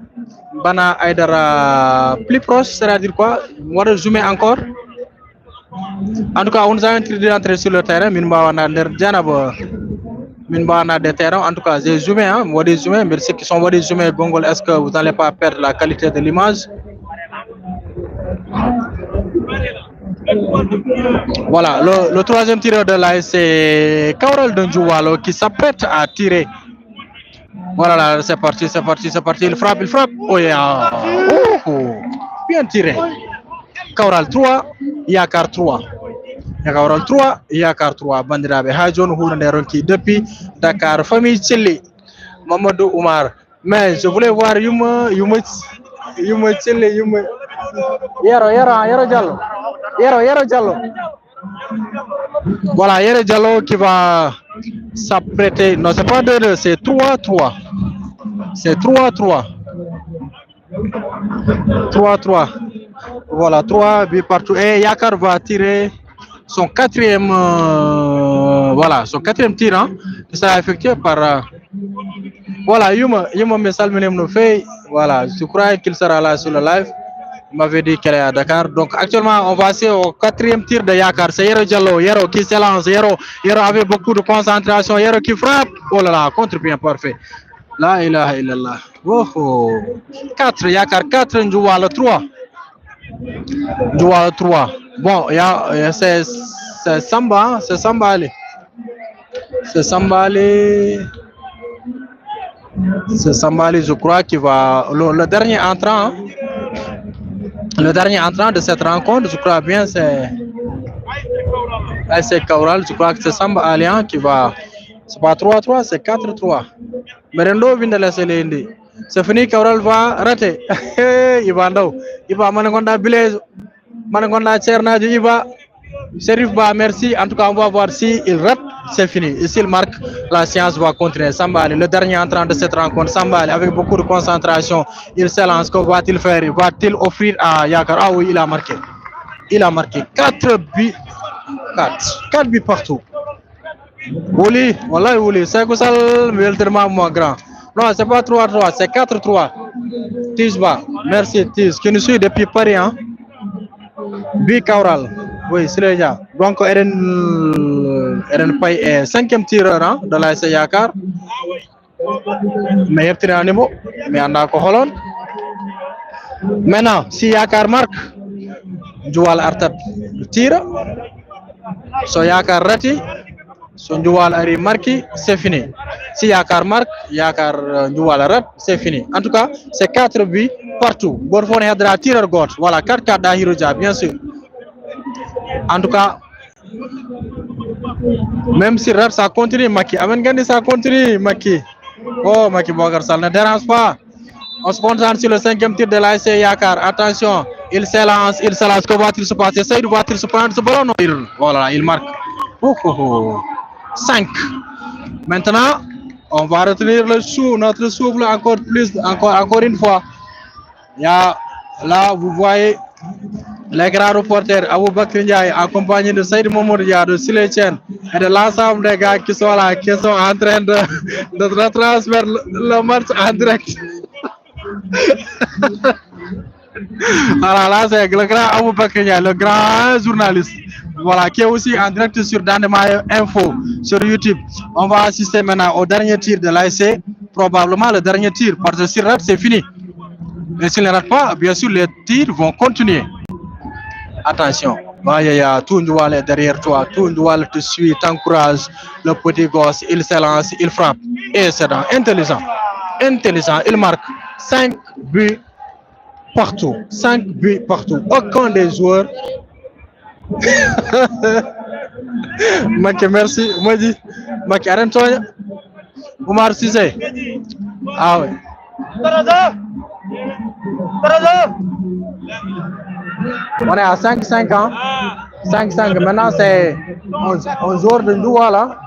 Bana Aïdara plus proche, c'est-à-dire quoi? On va zoomer encore. En tout cas, on nous a interdit d'entrer sur le terrain. on a des terrains, en tout cas, des humains, hein, des humains, mais ceux qui sont des humains, Gongol, est-ce que vous n'allez pas perdre la qualité de l'image? Voilà, le troisième tireur de l'AS, c'est Kaoral Dendjouwalo qui s'apprête à tirer. Voilà, là, c'est parti. Il frappe. Oh, yeah. Bien tiré. Kaoral 3, Yakar 3. Yakar 3, Yakar 3. Bandirabe Hajon Hounaneronki depuis Dakar. Famille Chili, Mamadou Oumar. Mais je voulais voir Yuma Chili, Yero Diallo. Yero Diallo. Voilà, Yero Diallo qui va s'apprêter. Non, c'est pas 2-2, c'est 3-3. C'est 3-3. 3-3. Voilà, 3 buts partout. Et Yakar va tirer son quatrième tir, hein, qui sera effectué par voilà, Yuma Messalmenem nous fait. Voilà, je crois qu'il sera là sur le live. Il m'avait dit qu'elle est à Dakar. Donc actuellement, on va passer au quatrième tir de Yakar. C'est Yero Diallo. Yero qui s'élance. Yero avec beaucoup de concentration. Yero qui frappe. Oh là là, contre-pied parfait. La ilaha illallah. Oh. 4, Yakar 4, Ndjouwalo 3. Ndjouwalo 3. Bon, c'est Samba, c'est Sambale. C'est Sambale, je crois, qui va... Le dernier entrant, hein? Le dernier entrant de cette rencontre, je crois bien, c'est Kaoral. Je crois que c'est Samba Allian qui va... C'est pas 3-3, c'est 4-3. Merendo vient de laisser l'Indi. C'est fini, Kaoral va rater. Il va Managonda Blaise, Managonda Tchernadji, il va... Serif Ba, merci. En tout cas, on va voir s'il rate, c'est fini. Et s'il marque, la séance va continuer. Sambali, le dernier entrant de cette rencontre. Sambali, avec beaucoup de concentration, il s'élance. Que va-t-il faire? Va-t-il offrir à Yakar? Ah oui, il a marqué. 4 buts. 4 buts partout. Ouli, voilà, Ouli. C'est que ça le moins grand. Non, c'est pas 3-3, c'est 4-3. Tizba, merci Tiz, qui nous suit depuis Paris. Hein? Bi Kaoral. Oui, c'est le gars. Donc, Eren Paye est 5e tireur, hein, de la SC Yakar. Meilleur tireur à niveau, mais on a Holland. Maintenant, si Yakar marque, Ndjouwal Artat tire. So Yakar rati, so Ndjouwal Ari marque, c'est fini. Si Yakar marque, Yakar Ndjouwal rate, c'est fini. En tout cas, c'est 4 buts partout. Borfone Hadra tireur gauche. Voilà, 4-4 d'Ahiroja, bien sûr. En tout cas, même si rap ça continue, Maki. Amen Gandhi ça continue, Maki. Oh, Maki Bogar, ça ne dérange pas. On se concentre sur le 5e tir de l'ASC Yakar. Attention, il s'élance. Que va-t-il se passer? Saïd va-t-il se prendre ce ballon? Non, voilà, il marque. 5. Maintenant, on va retenir notre souffle encore une fois. Là, vous voyez les grands reporters Abou Bakr Ndiaye accompagné de Saïd Momoria, de Sile Chen et de l'ensemble des gars qui sont là, qui sont en train de retransmettre le match en direct. Alors là, c'est le grand Abou Bakr Ndiaye, le grand journaliste, voilà, qui est aussi en direct sur Dandemayo Info sur YouTube. On va assister maintenant au dernier tir de l'ASC, probablement le dernier tir, parce que s'il rate, c'est fini. Mais s'il ne rate pas, bien sûr, les tirs vont continuer. Attention, tout Ndjouwal est derrière toi, tout Ndjouwal te suit, t'encourage, le petit gosse, il s'élance, il frappe. Et c'est intelligent, il marque 5 buts partout, aucun des joueurs. Maki, merci, moi dit, Maki, arrête-toi, Oumar Cissé. Ah oui. On est à 5-5 ans. 5-5. Maintenant, c'est un joueur de Ndjouwal là.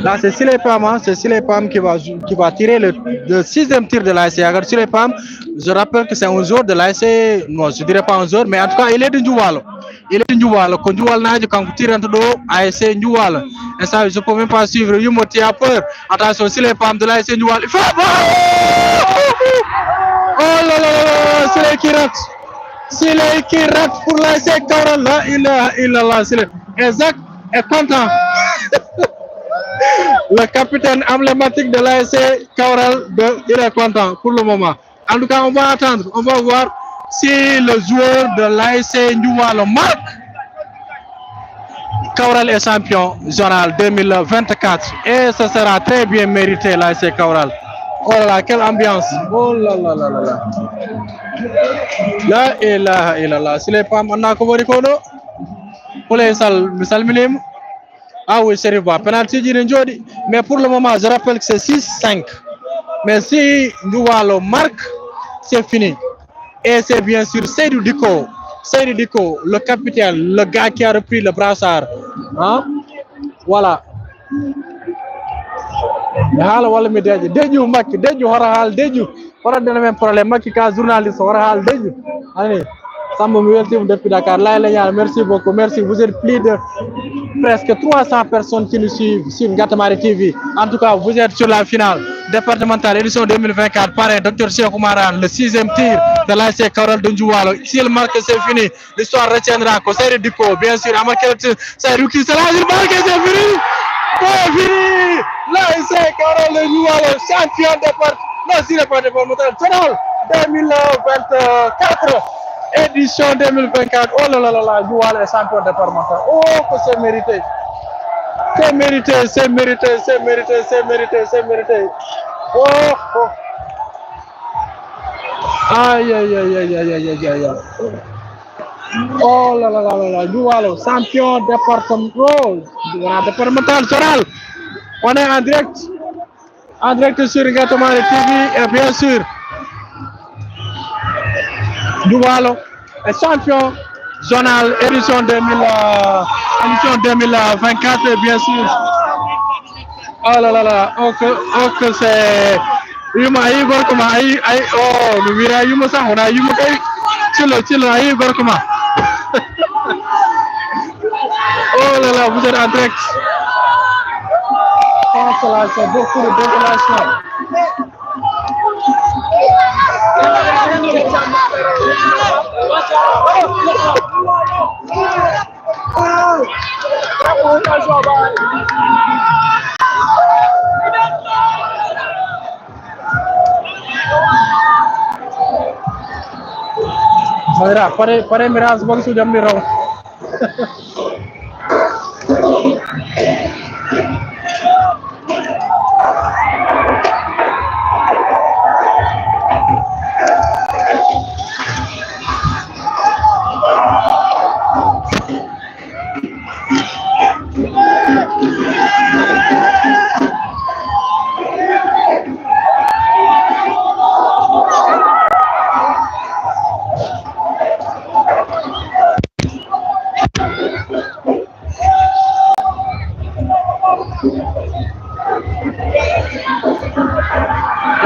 Là, c'est Silepam, hein? C'est Silepam qui va tirer le 6e tir de l'ASC Yakar. Silepam, je rappelle que c'est un joueur de l'ASC, non, je dirais pas un joueur, mais en tout cas, il est de Ndjouwal. Quand Ndjouwal n'a quand vous tirez entre dos, ASC Ndjouwal. Et ça, je ne peux même pas suivre. Yumoti a peur. Attention, Silepam de l'ASC Ndjouwal. Il frappe! Oh là là là, c'est qui rate. Sile qui rate pour l'ASC Kaoral. Là, il a lancé. Exact est content. Le capitaine emblématique de l'ASC Kaoral, il est content pour le moment. En tout cas, on va attendre. On va voir si le joueur de l'ASC Ndioualo marque. Kaoral est champion zonal 2024 et ce sera très bien mérité l'ASC Kaoral. Oh là là, quelle ambiance! Oh là là là là là! Là et là et là là, si les femmes en a couvert kono, pour les salles, misal minim. Ah oui, c'est vrai, penalty d'Injodi. Mais pour le moment, je rappelle que c'est 6-5. Mais si Ndioualo marque, c'est fini. Et c'est bien sûr Seydou Diko. Seydou Diko, le capitaine, le gars qui a repris le brassard. Hein? Voilà. Hala wala mi deju makki deju hora hal deju hora dana men problème makki ka journaliste hora hal deju ani Samba mi weltima depuis Dakar Layla merci beaucoup, merci, vous êtes plus de presque 300 personnes qui nous suivent sur Ngatamari TV. En tout cas, vous êtes sur la finale départementale édition 2024 par un Dr Cheikh Oumarane, le 6e tir de l'ASC Kaoral de Ndioualo. S'il marque, c'est fini. L'histoire retiendra que c'est Diko, bien sûr. C'est Ruki, c'est là, il marque, c'est fini. C'est fini. L'ASC Kaoral de Ndioualo, champion départemental. Non, c'est le départemental 2024. Édition 2024. Oh là là là là, Ndioualo est champion départemental. Oh, que c'est mérité. C'est mérité, c'est mérité, c'est mérité, c'est mérité, c'est mérité. Oh, oh. Aïe, aïe, aïe, aïe, aïe, aïe, aïe, aïe. Oh là là là là là, Ndioualo, champion départemental zonal. On est en direct sur Ngatamari TV et bien sûr, Ndioualo est champion zonal édition 2024 bien sûr. Oh là là là, ok c'est yuma ayi gorkuma ayi oh no wira yuma sa ona yuma kay chilo ayi gorkuma. Oh là là, vous êtes en direct. Consolation, beaucoup de désolation. Mira, pare miras bang sudah mirau.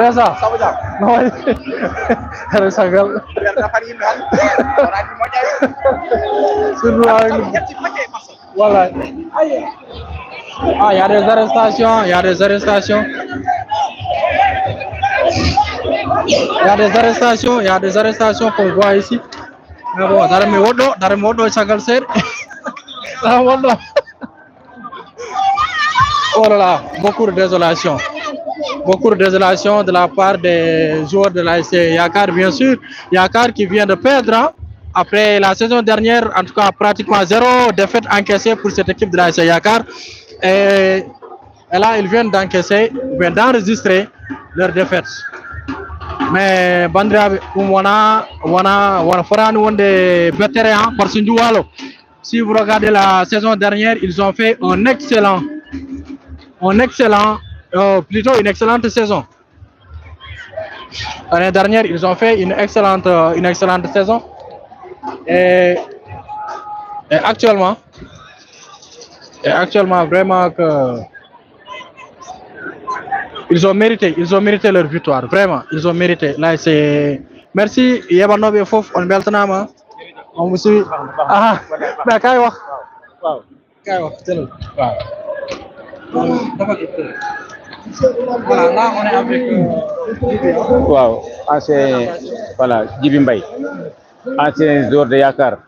Biasa. Sama jam. Harus sagal. Biar dapat iman. Orang di moja. Suruh lagi. Voilà. Ah, il y a des arrestations, il y a des arrestations. Il y a des arrestations qu'on voit ici. Mais bon, dans le modo, sagal ser. Dans le modo. Oh là là, beaucoup de désolation. Beaucoup de désolation de la part des joueurs de l'ASC Yakar, bien sûr. Yakar qui vient de perdre, hein, après la saison dernière, en tout cas pratiquement 0 défaite encaissée pour cette équipe de l'ASC Yakar. Et là, ils viennent d'enregistrer leur défaite. Mais Bandra, wana forani wonde vétéran par Ndioualo. Si vous regardez la saison dernière, ils ont fait une excellente saison. L'année dernière, ils ont fait une excellente saison. Et actuellement, vraiment que ils ont mérité leur victoire. Vraiment, ils ont mérité. Là, c'est merci. Yabanobe Fof, on beltanama. On vous suit. Ah, mais Kaiwa. Wow. Kaiwa, tell Wow. Voilà, là on est avec Wow, c'est voilà, Djibi Mbaye. ancien joueur de Yakar.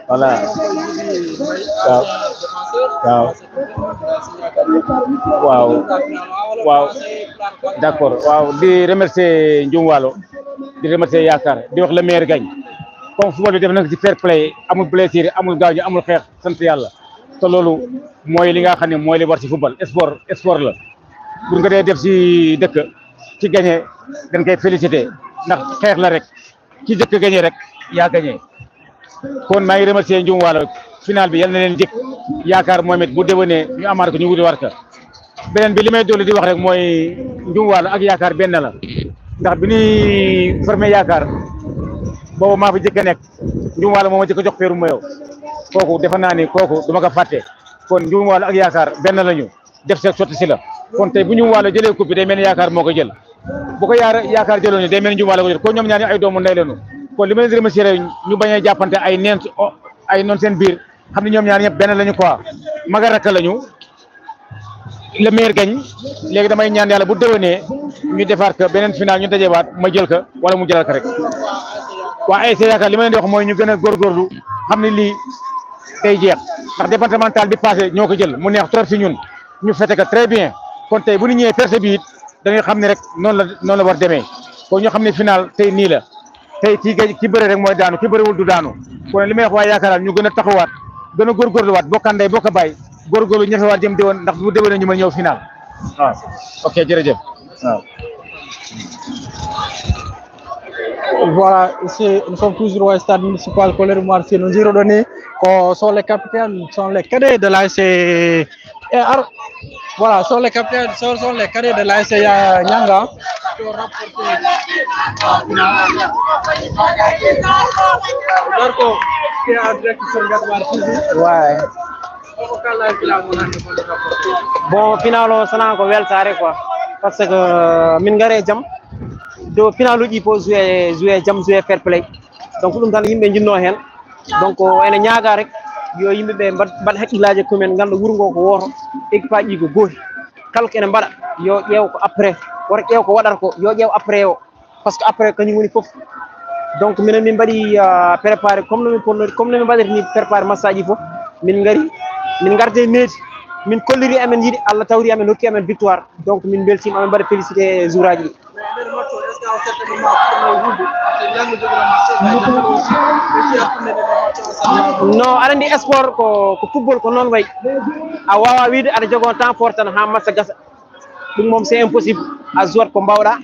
Voilà. Waaw. Waaw. Waaw. Waaw. D'accord. Waaw di remercier Ndioum Walo. Di remercier Yakar. Di wax le meilleur gagne. Comme football bi def na ci fair play, amul blessure, amul gaañu, amul xeex, sant yàlla. Te loolu mooy li nga xam ne mooy li war ci football. Sport la. Bu nga dee def ci dëkk ci gagné dañ koy féliciter ndax xeex la rek. Ci dëkk gagné rek yaa gagné. Kon maa ngi remercier Ndioum Walo final bi yal na leen jëkk Yakar moom it bu déwénee ñu amaat ko ñu wuti war ka beneen bi li may dolli di wax rek mooy Ndioum Walo ak Yakar benn la ndax bi ñuy formé Yakar boobu maa fi jëkk a nekk Ndioum Walo moo ma jëkk a jox peeru mayo kooku defe naa ni kooku duma ko fàtte kon Ndioum Walo ak Yakar benn lañu def seeg sotti si la kon tey bu Ndioum Walo jëlee coupe bi day mel ni Yakar moo ko jël bu ko Yakar jëloon ni day mel ni Ndioum Walo ko jël kon ñoom ñaar ay doomu ndey lañu kon li ma leen di remercier ñu bañ a jàppante ay noon seen biir xam ne ñoom ñaar ñëpp benn lañu quoi maga rakk lañu le meilleur gagne léegi damay ñaan yàlla bu déwénee ñu defaat ko beneen final ñu dajewaat ma jël ko wala mu jëlal ko rek waa ASC Yakar li ma leen di wax mooy ñu gën a góorgóorlu xam ne lii day jeex ndax départemental bi passé ñoo ko jël mu neex trop si ñun ñu fete ko très bien kon tey bu ñu ñëwee percé bi it dañuy xam ne rek noonu la war demee kon ñu xam ne final tey nii la tey ki bëre rek mooy daanu ki bëriwul du daanu kon li may wax waa Yakar ñu gën a taxawaat gën a góorgóorluwaat bokkanday bokk baay góorgóorlu ñefewaat jëm déwén ndax bu déwénee ñu mën ñëw final waaw ok jërëjëf waaw. Voilà, ici nous sommes toujours au stade municipal Colère Marcy. Nous y redonnons que sont les capitaines, sont les cadets de l'ASC. Voilà, sont les capitaines, sont les cadets de l'ASC Nyanga qui ont remporté la finale. Darko, qui est en direct sur Gatmar TV. Ouais. Bon, finalo sana ko weltare quoi parce que min ngare jam do finalu ji po jouer jam jouer fair play donc dum tan yimbe jinno hen donc ene ñaaga rek yo yimbe be bad hakkilaje ko men ganda wurgo ko woto équipe ji go goti kala ene bada yo ƴeew ko après wara ƴeew ko wadar ko yo ƴeew après o parce que après kany woni fof donc minen min badi préparer comme no min badati ni préparer massaji fof min ngari min garde meedi min kolliri amen yiɗi Allah tawri amen hokki amen victoire donc min beltima amen mbaɗa félicité jouraji ɗi non aɗa andi sport ko football ko noon way a wawa wiide aɗa jogo temps fort tan ha match gasa ɗum moom c'est impossible a jouat ko mbawɗa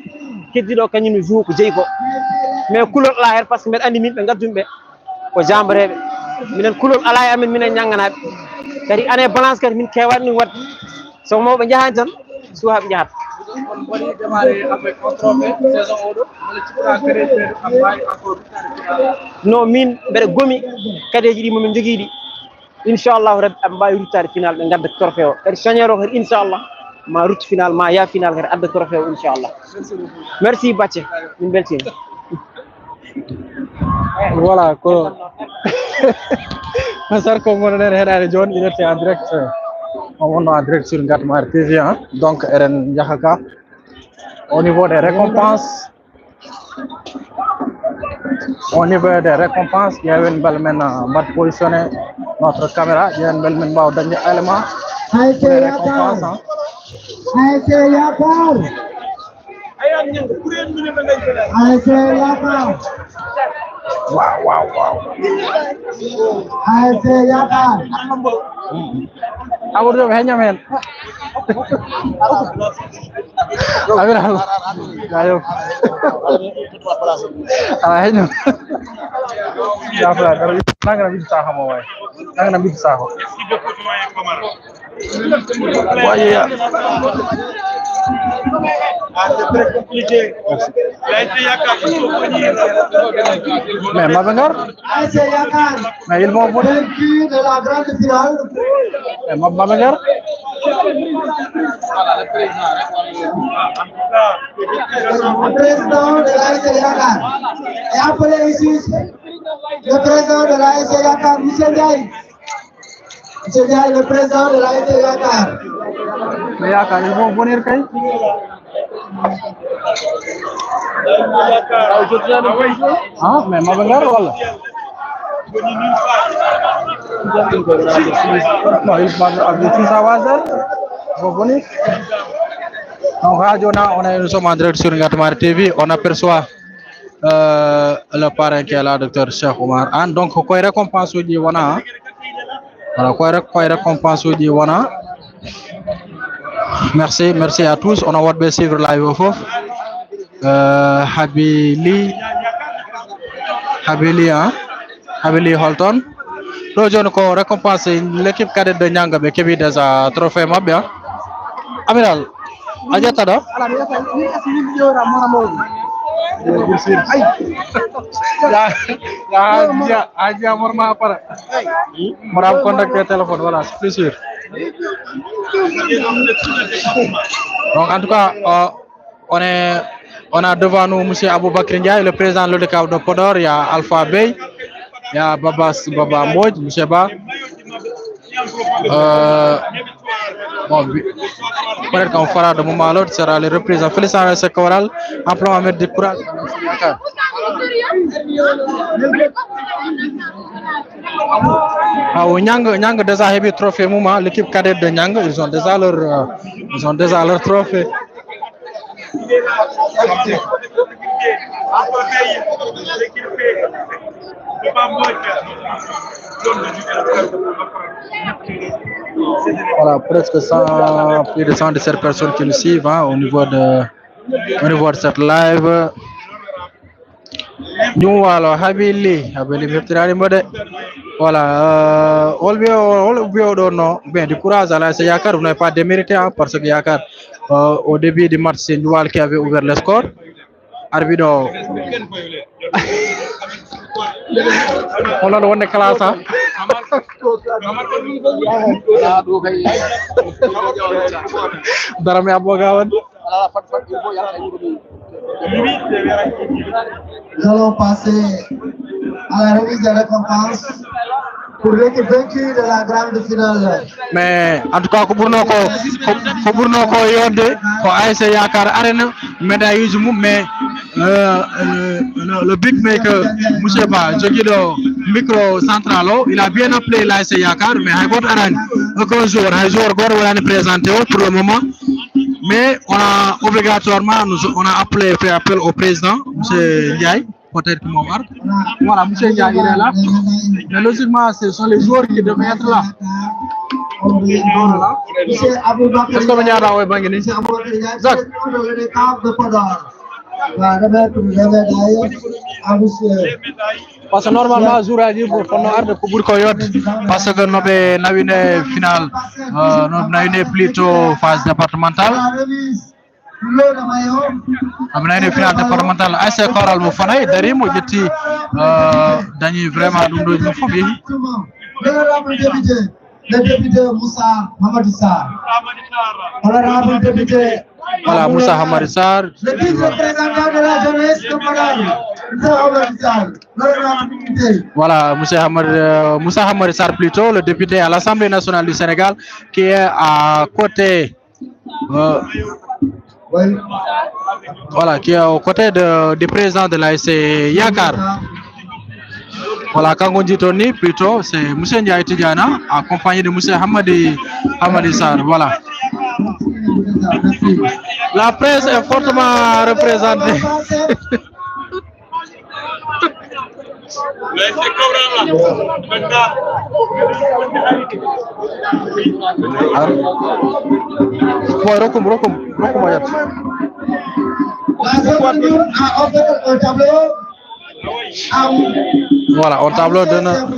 keddiɗo kañum joue ko jeeyi ko mais kulol ala hen par ce que mbeɗa andi min ɓe gaddumi ɓe ko jambareɓe minen kulol ala e amen minen ñagganaɓe kadi année balance kadi min kewani ɗum wadde so mawɓe jahani tan suwaɓe jahat non min mbeɗa goomi kadeji ɗi momin jogui ɗi inchallahu rabbi aɓe mbawi ruttade final ɓe gadda trophée o kadi chagnére o kadi inchallah ma rutte final ma ya final kadi adda trophée o inchallah merci Bacce min beltima voilà ko Sarko gonɗen heɗade joni il était en direct on wonno en direct sur Gatmar TV donc eɗen jaaha ka au niveau des récompenses ƴeewen bel men mbaɗ positionné notre caméra ƴeewen bel men mbawa dañde élément des récompenses ASC Yakar ASC Yakar wow ASC Yakar Amadou Diop heññam hen abiral ayo ala heññam jafra dara nangana bid saha mo way nangana bid saha waye c'est très compliqué. Mais Mabengar, ASC Yakar mais ils m'ont voté. vaincu de la grande finale. Mabengar, Le président de l'ASC Yakar est appelé ici. Le président de l'ASC Yakar, Michel Ndiaye. Monsieur Ndiaye, le président de l'ASC Yakar. Mais Yakar, ils vont venir quand? Ah, mais ma belle voilà. Non, il parle avec Sawazal. Vous venez? Donc, nous sommes en direct sur Ngatamar TV. On aperçoit le parrain qui est là, Dr. Cheikh Omar Anne. Donc, quoi récompense du Wana? Voilà, quoi récompense du Wana? Merci à tous. On a hâte de suivre live au FOF. Habili Holton. Nous avons récompensé l'équipe cadette de Nyanga qui a déjà trophée Mabia. Amiral, Adjatada. Aja morma apa? Merap kontak ke telepon, voilà, c'est sûr. Donc en tout cas, on a devant nous M. Aboubakr Ndiaye, le président de l'ODCAV de Podor, il y a Alpha Bey, il y a Baba Moj, M. Ba. Bon, peut-être qu'on fera de moment à l'autre, sera les reprises. Félicitations à ce choral, emploie à mettre du courage. Nyang déjà heavy trophée moment, l'équipe cadette de Nyang, ils ont déjà leur trophée. Voilà, presque plus de 117 personnes qui nous suivent au niveau de cette live. Nous alors Habili voilà, non, bien du courage à la Yakar, vous n'avez pas démérité parce que Yakar au début du match c'est Noual qui avait ouvert le score. Arbido on a donné classe hein. Darame abogawan. Nous allons passer à la remise de récompense pour l'équipe vaincue de la grande finale. Mais en tout cas, pour nous, ASC Yakar Arena, médaille mais le big maker, M. Ba, micro central, il a bien appelé l'ASC Yakar, mais aucun jour, on présenté pour le moment. Mais on a obligatoirement, on a fait appel au président, M. Ndiaye, peut-être que mon marque. Voilà, M. Ndiaye, il est là. Mais logiquement, ce sont les joueurs qui devraient être là. Monsieur Aboubakr parce que normalement jour à dire pour qu'on arde pour koyot parce que nous avons une finale nous avons une plutôt phase départementale amna une finale départementale assez choral mo fanay dari mo jetti dañuy vraiment dum do ñu fobi le député Moussa Hamadou Sarr. Honorable député. Voilà, Moussa Hamadou Sarr. Le vice-président de la jeunesse de Podor, Moussa Hamadou Sarr. L'honorable député. Voilà, Moussa Hamadou Sarr plutôt, le député à l'Assemblée nationale du Sénégal, qui est à côté. Oui. Voilà, qui est aux côtés du président de l'ASC Yakar. Voilà, quand on dit Tony, plutôt, c'est M. Ndiaye Tidjana, accompagné de M. Hamadou Sarr. Voilà. La presse est fortement représentée. Voilà, un tableau d'honneur.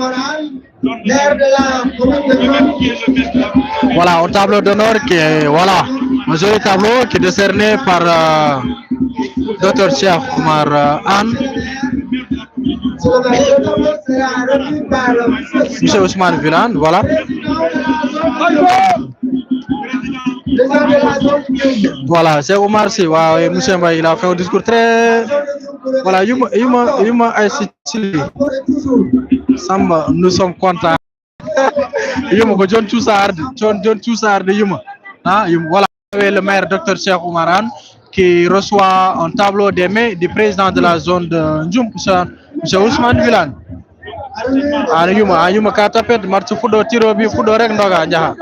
Voilà, un tableau d'honneur qui est, voilà, un joli tableau qui est décerné par Dr. Cheikh Omar Anne. Monsieur Ousmane Villan, voilà. Voilà, c'est Omar Sy. Ouais, Monsieur Mbaye, il a fait un discours très. Voilà, il m'a incité. Samba, nous sommes contents. Yuma ko John Toussard, John Toussard Yuma. Ah, voilà le maire Dr Cheikh Oumarane qui reçoit un tableau des mains du président de la zone de Ndioum, M. Ousmane Vilane. Yuma ka tapet match fudo tiro bi fudo rek ndoga jaha.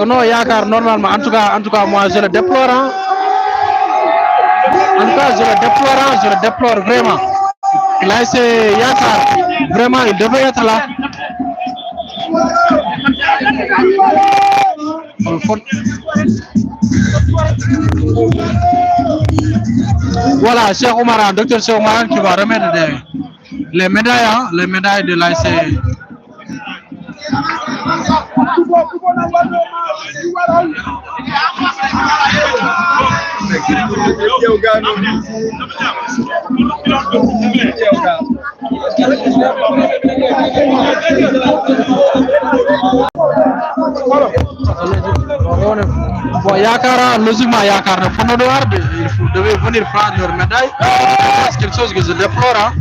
Non, Yakar, normalement, en tout cas, moi je le déplore. En tout cas, je le déplore vraiment. Là, c'est Yakar, vraiment, il devait être là. Voilà, Cheikh Oumarane, Dr Cheikh Oumarane qui va remettre les médailles de l'ASC. Bon, Yakar, logiquement, Yakar ne faut pas il devait venir prendre leur médaille. C'est quelque chose que je déplore. Hein.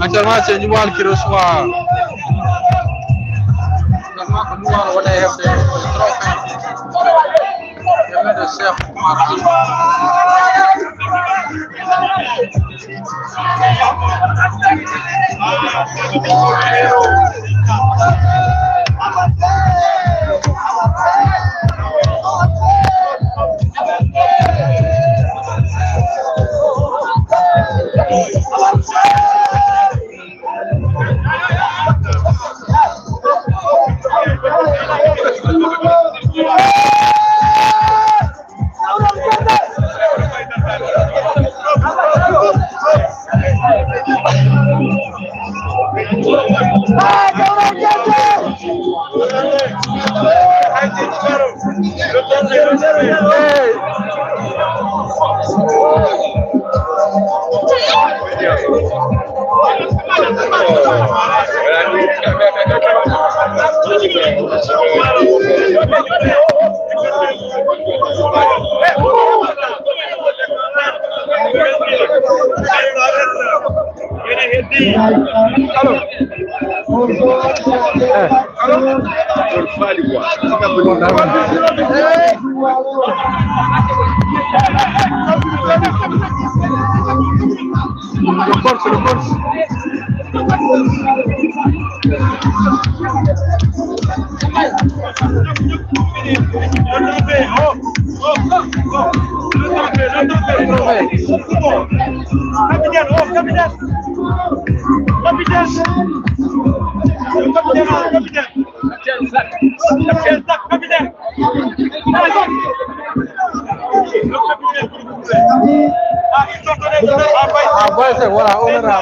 Actuellement, c'est Newal qui reçoit. Voilà, on aura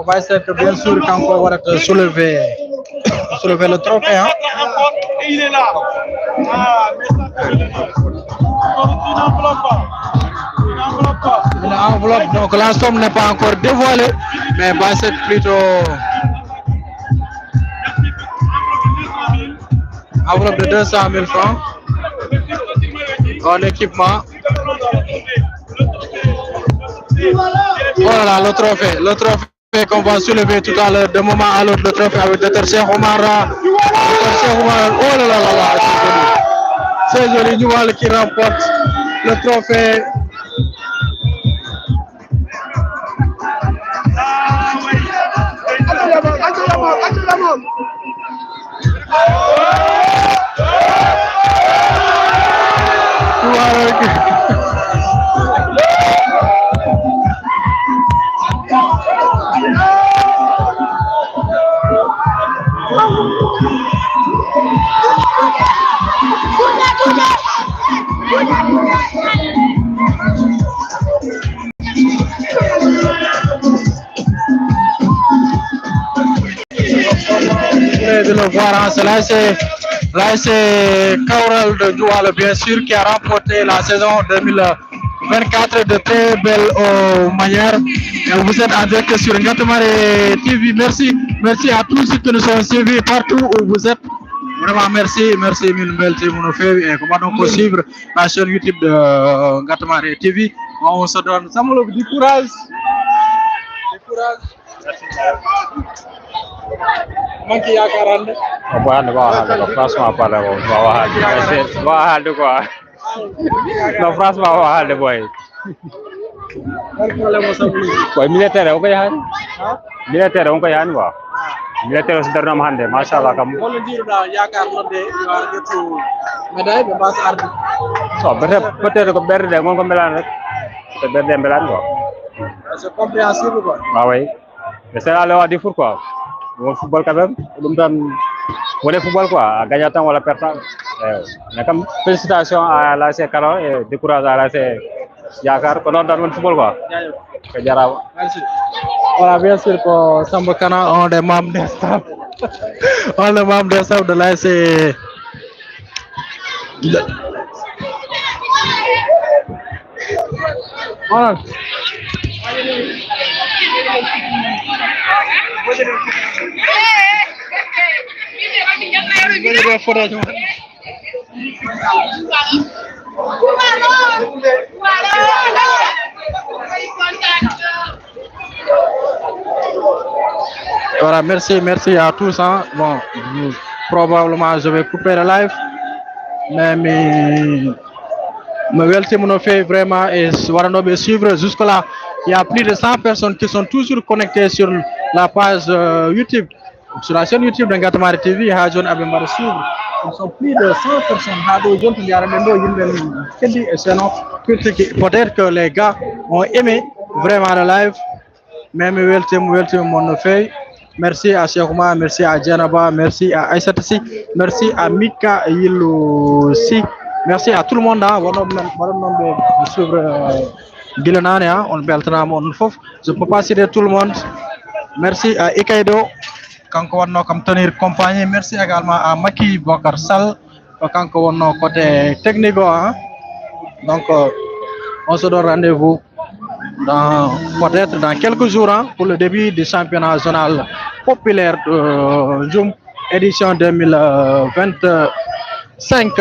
Baïsek, bien sûr, quand on va soulever le trophée. Hein. Et il est là. Une enveloppe, donc la somme n'est pas encore dévoilée, mais Baïsek plutôt. Enveloppe de 200 000 francs en équipement. Oh là là, le trophée qu'on va soulever tout à l'heure, de moment à l'autre, le trophée avec Dr Cheikh Oumarane. Oh là là là, c'est joli. Newal qui remporte le trophée. De le voir en cela, c'est Kaural de Douala, bien sûr, qui a remporté la saison 2024 de très belle manière. Et vous êtes en direct sur Ngatamare TV. Merci à tous ceux qui nous ont suivis partout où vous êtes. Vraiment, merci, une belle team. Et comment donc suivre la chaîne YouTube de Ngatamare TV. On se donne Samuel du courage. Du courage. Manque yakarande. Franchement parler waxal quoi. Non franchement waxal boy. Boy militaire o ko yaani. Militaire o ko yaani wa. Militaire so darno hande machallah kam. Volontiers yakar lodde you are get to médaille de base arde. So peut-être ko berde ngon ko melan rek. Peut berde melan quoi. C'est compréhensible quoi. Ah oui. Mais c'est là le dit pourquoi. Au football quand même, le football quoi, gagnant ou la perdant. Mais comme félicitations à l'AC Kalo et décourage à l'AC Yakar, qu'on a dans le football quoi. Merci. Voilà, bien sûr pour Samba Kana, on est membre des staff. On est membre des staff de l'AC. Voilà. Voilà, merci à tous. Hein. Bon, probablement je vais couper le live, mais me welcome fait vraiment et me suivre jusque là. Il y a plus de 100 personnes qui sont toujours connectées sur la page YouTube, sur la chaîne YouTube d'Ngatamari TV. Hajon Abembar suivre. Ils sont plus de 100 personnes. Peut-être que les gars ont aimé vraiment le live. Même welcome mon fait. Merci à Cheikhouma, merci à Djanaba, merci à Aïssatassi, merci à Mika Yiloussi. Merci à tout le monde. Hein. Je peux pas citer tout le monde. Merci à Ikaido, quand on comme tenir compagnie. Merci également à Maki Bokar Sal, quand on côté technique. Hein. Donc, on se donne rendez-vous peut-être dans quelques jours hein, pour le début du championnat zonal populaire de Djoum, édition 2025.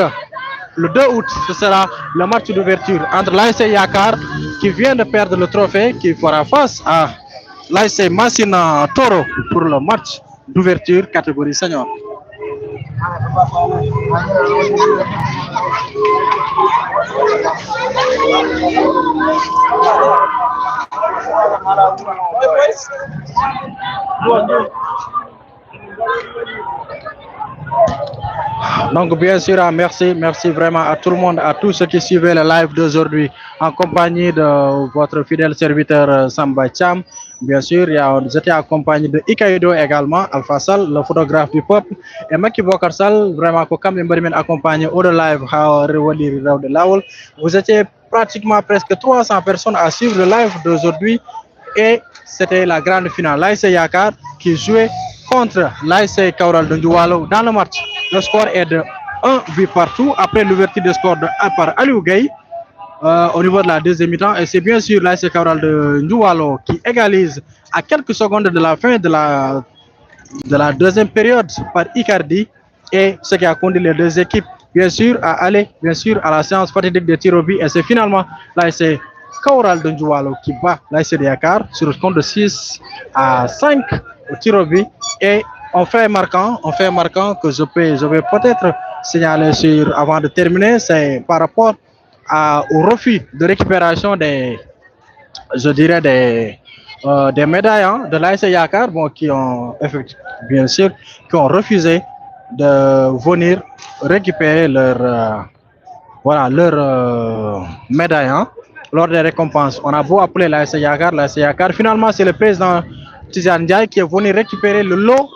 Le 2 août, ce sera le match d'ouverture entre l'ASC Yakar qui vient de perdre le trophée, qui fera face à l'ASC Massina Toro pour le match d'ouverture catégorie senior. Donc bien sûr, merci vraiment à tout le monde, à tous ceux qui suivaient le live d'aujourd'hui en compagnie de votre fidèle serviteur Samba Cham. Bien sûr, j'étais accompagné de Ikaido également, Alpha Sal, le photographe du peuple, et Maki Bokar Sal, vraiment accompagné au live. Vous étiez pratiquement presque 300 personnes à suivre le live d'aujourd'hui et c'était la grande finale. L'ASC Yakar qui jouait contre l'ASC Kaural de Ndoualo dans le match. Le score est de 1 but partout après l'ouverture de score par Aliou Gueye au niveau de la deuxième mi-temps. Et c'est bien sûr l'ASC Kaural de Ndoualo qui égalise à quelques secondes de la fin de la deuxième période par Icardi. Et ce qui a conduit les deux équipes, bien sûr, à aller à la séance fatidique de tir au but. Et c'est finalement l'ASC Kaural de Ndoualo qui bat l'ASC Yakar sur le compte de 6-5 au tir au but. Et on fait un marquant que je vais peut-être signaler avant de terminer, c'est par rapport au refus de récupération des médailles hein, de l'ASC Yakar, qui ont refusé de venir récupérer leur médaille hein, lors des récompenses. On a beau appeler l'ASC Yakar, finalement c'est le président Tizan Ndiaye qui est venu récupérer le lot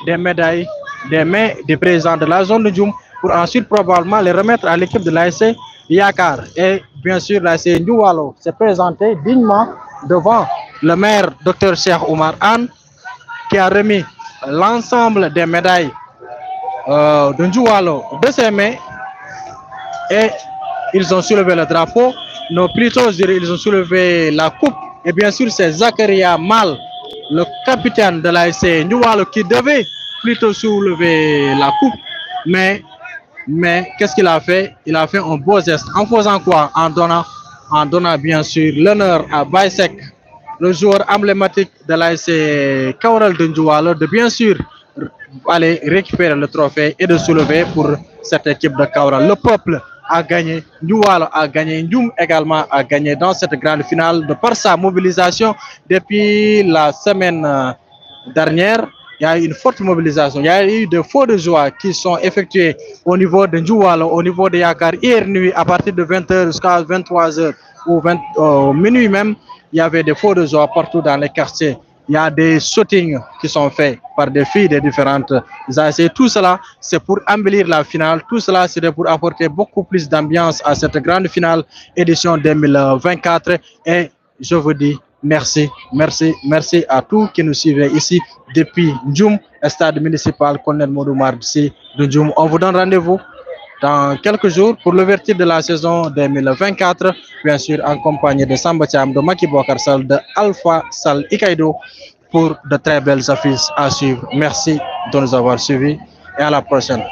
des médailles des mains du président de la zone de Djoum pour ensuite probablement les remettre à l'équipe de l'ASC Yakar. Et bien sûr, l'ASC Ndoualo s'est présenté dignement devant le maire Dr Cheikh Oumar Anne qui a remis l'ensemble des médailles de Ndoualo de ses mains et ils ont soulevé le drapeau. Non, plutôt, ils ont soulevé la coupe. Et bien sûr, c'est Zakaria Mal, le capitaine de l'ASC Ndoualo, qui devait plutôt soulever la coupe. Mais qu'est-ce qu'il a fait? Il a fait un beau geste. En faisant quoi? En en donnant bien sûr l'honneur à Baïsek, le joueur emblématique de l'ASC Kaoral de Ndjoualo, de bien sûr aller récupérer le trophée et de soulever pour cette équipe de Kaoral. Le peuple a gagné, Ndjoualo a gagné, Ndjoum également a gagné dans cette grande finale de par sa mobilisation depuis la semaine dernière. Il y a eu une forte mobilisation. Il y a eu des feux de joie qui sont effectués au niveau de Ndjoualo, au niveau de Yakar. Hier nuit, à partir de 20h jusqu'à 23h ou minuit même, il y avait des feux de joie partout dans les quartiers. Il y a des shootings qui sont faits par des filles de différentes ASC. Tout cela, c'est pour embellir la finale. Tout cela, c'est pour apporter beaucoup plus d'ambiance à cette grande finale édition 2024. Et je vous dis merci, merci, merci à tous qui nous suivent ici depuis Ndjoum, stade municipal Colonel Modou Mardissi de Ndjoum. On vous donne rendez-vous dans quelques jours pour l'ouverture de la saison 2024, bien sûr en compagnie de Samba Thiam, de Maki Bokarsal, de Alpha Sal Ikaido pour de très belles affiches à suivre. Merci de nous avoir suivis et à la prochaine.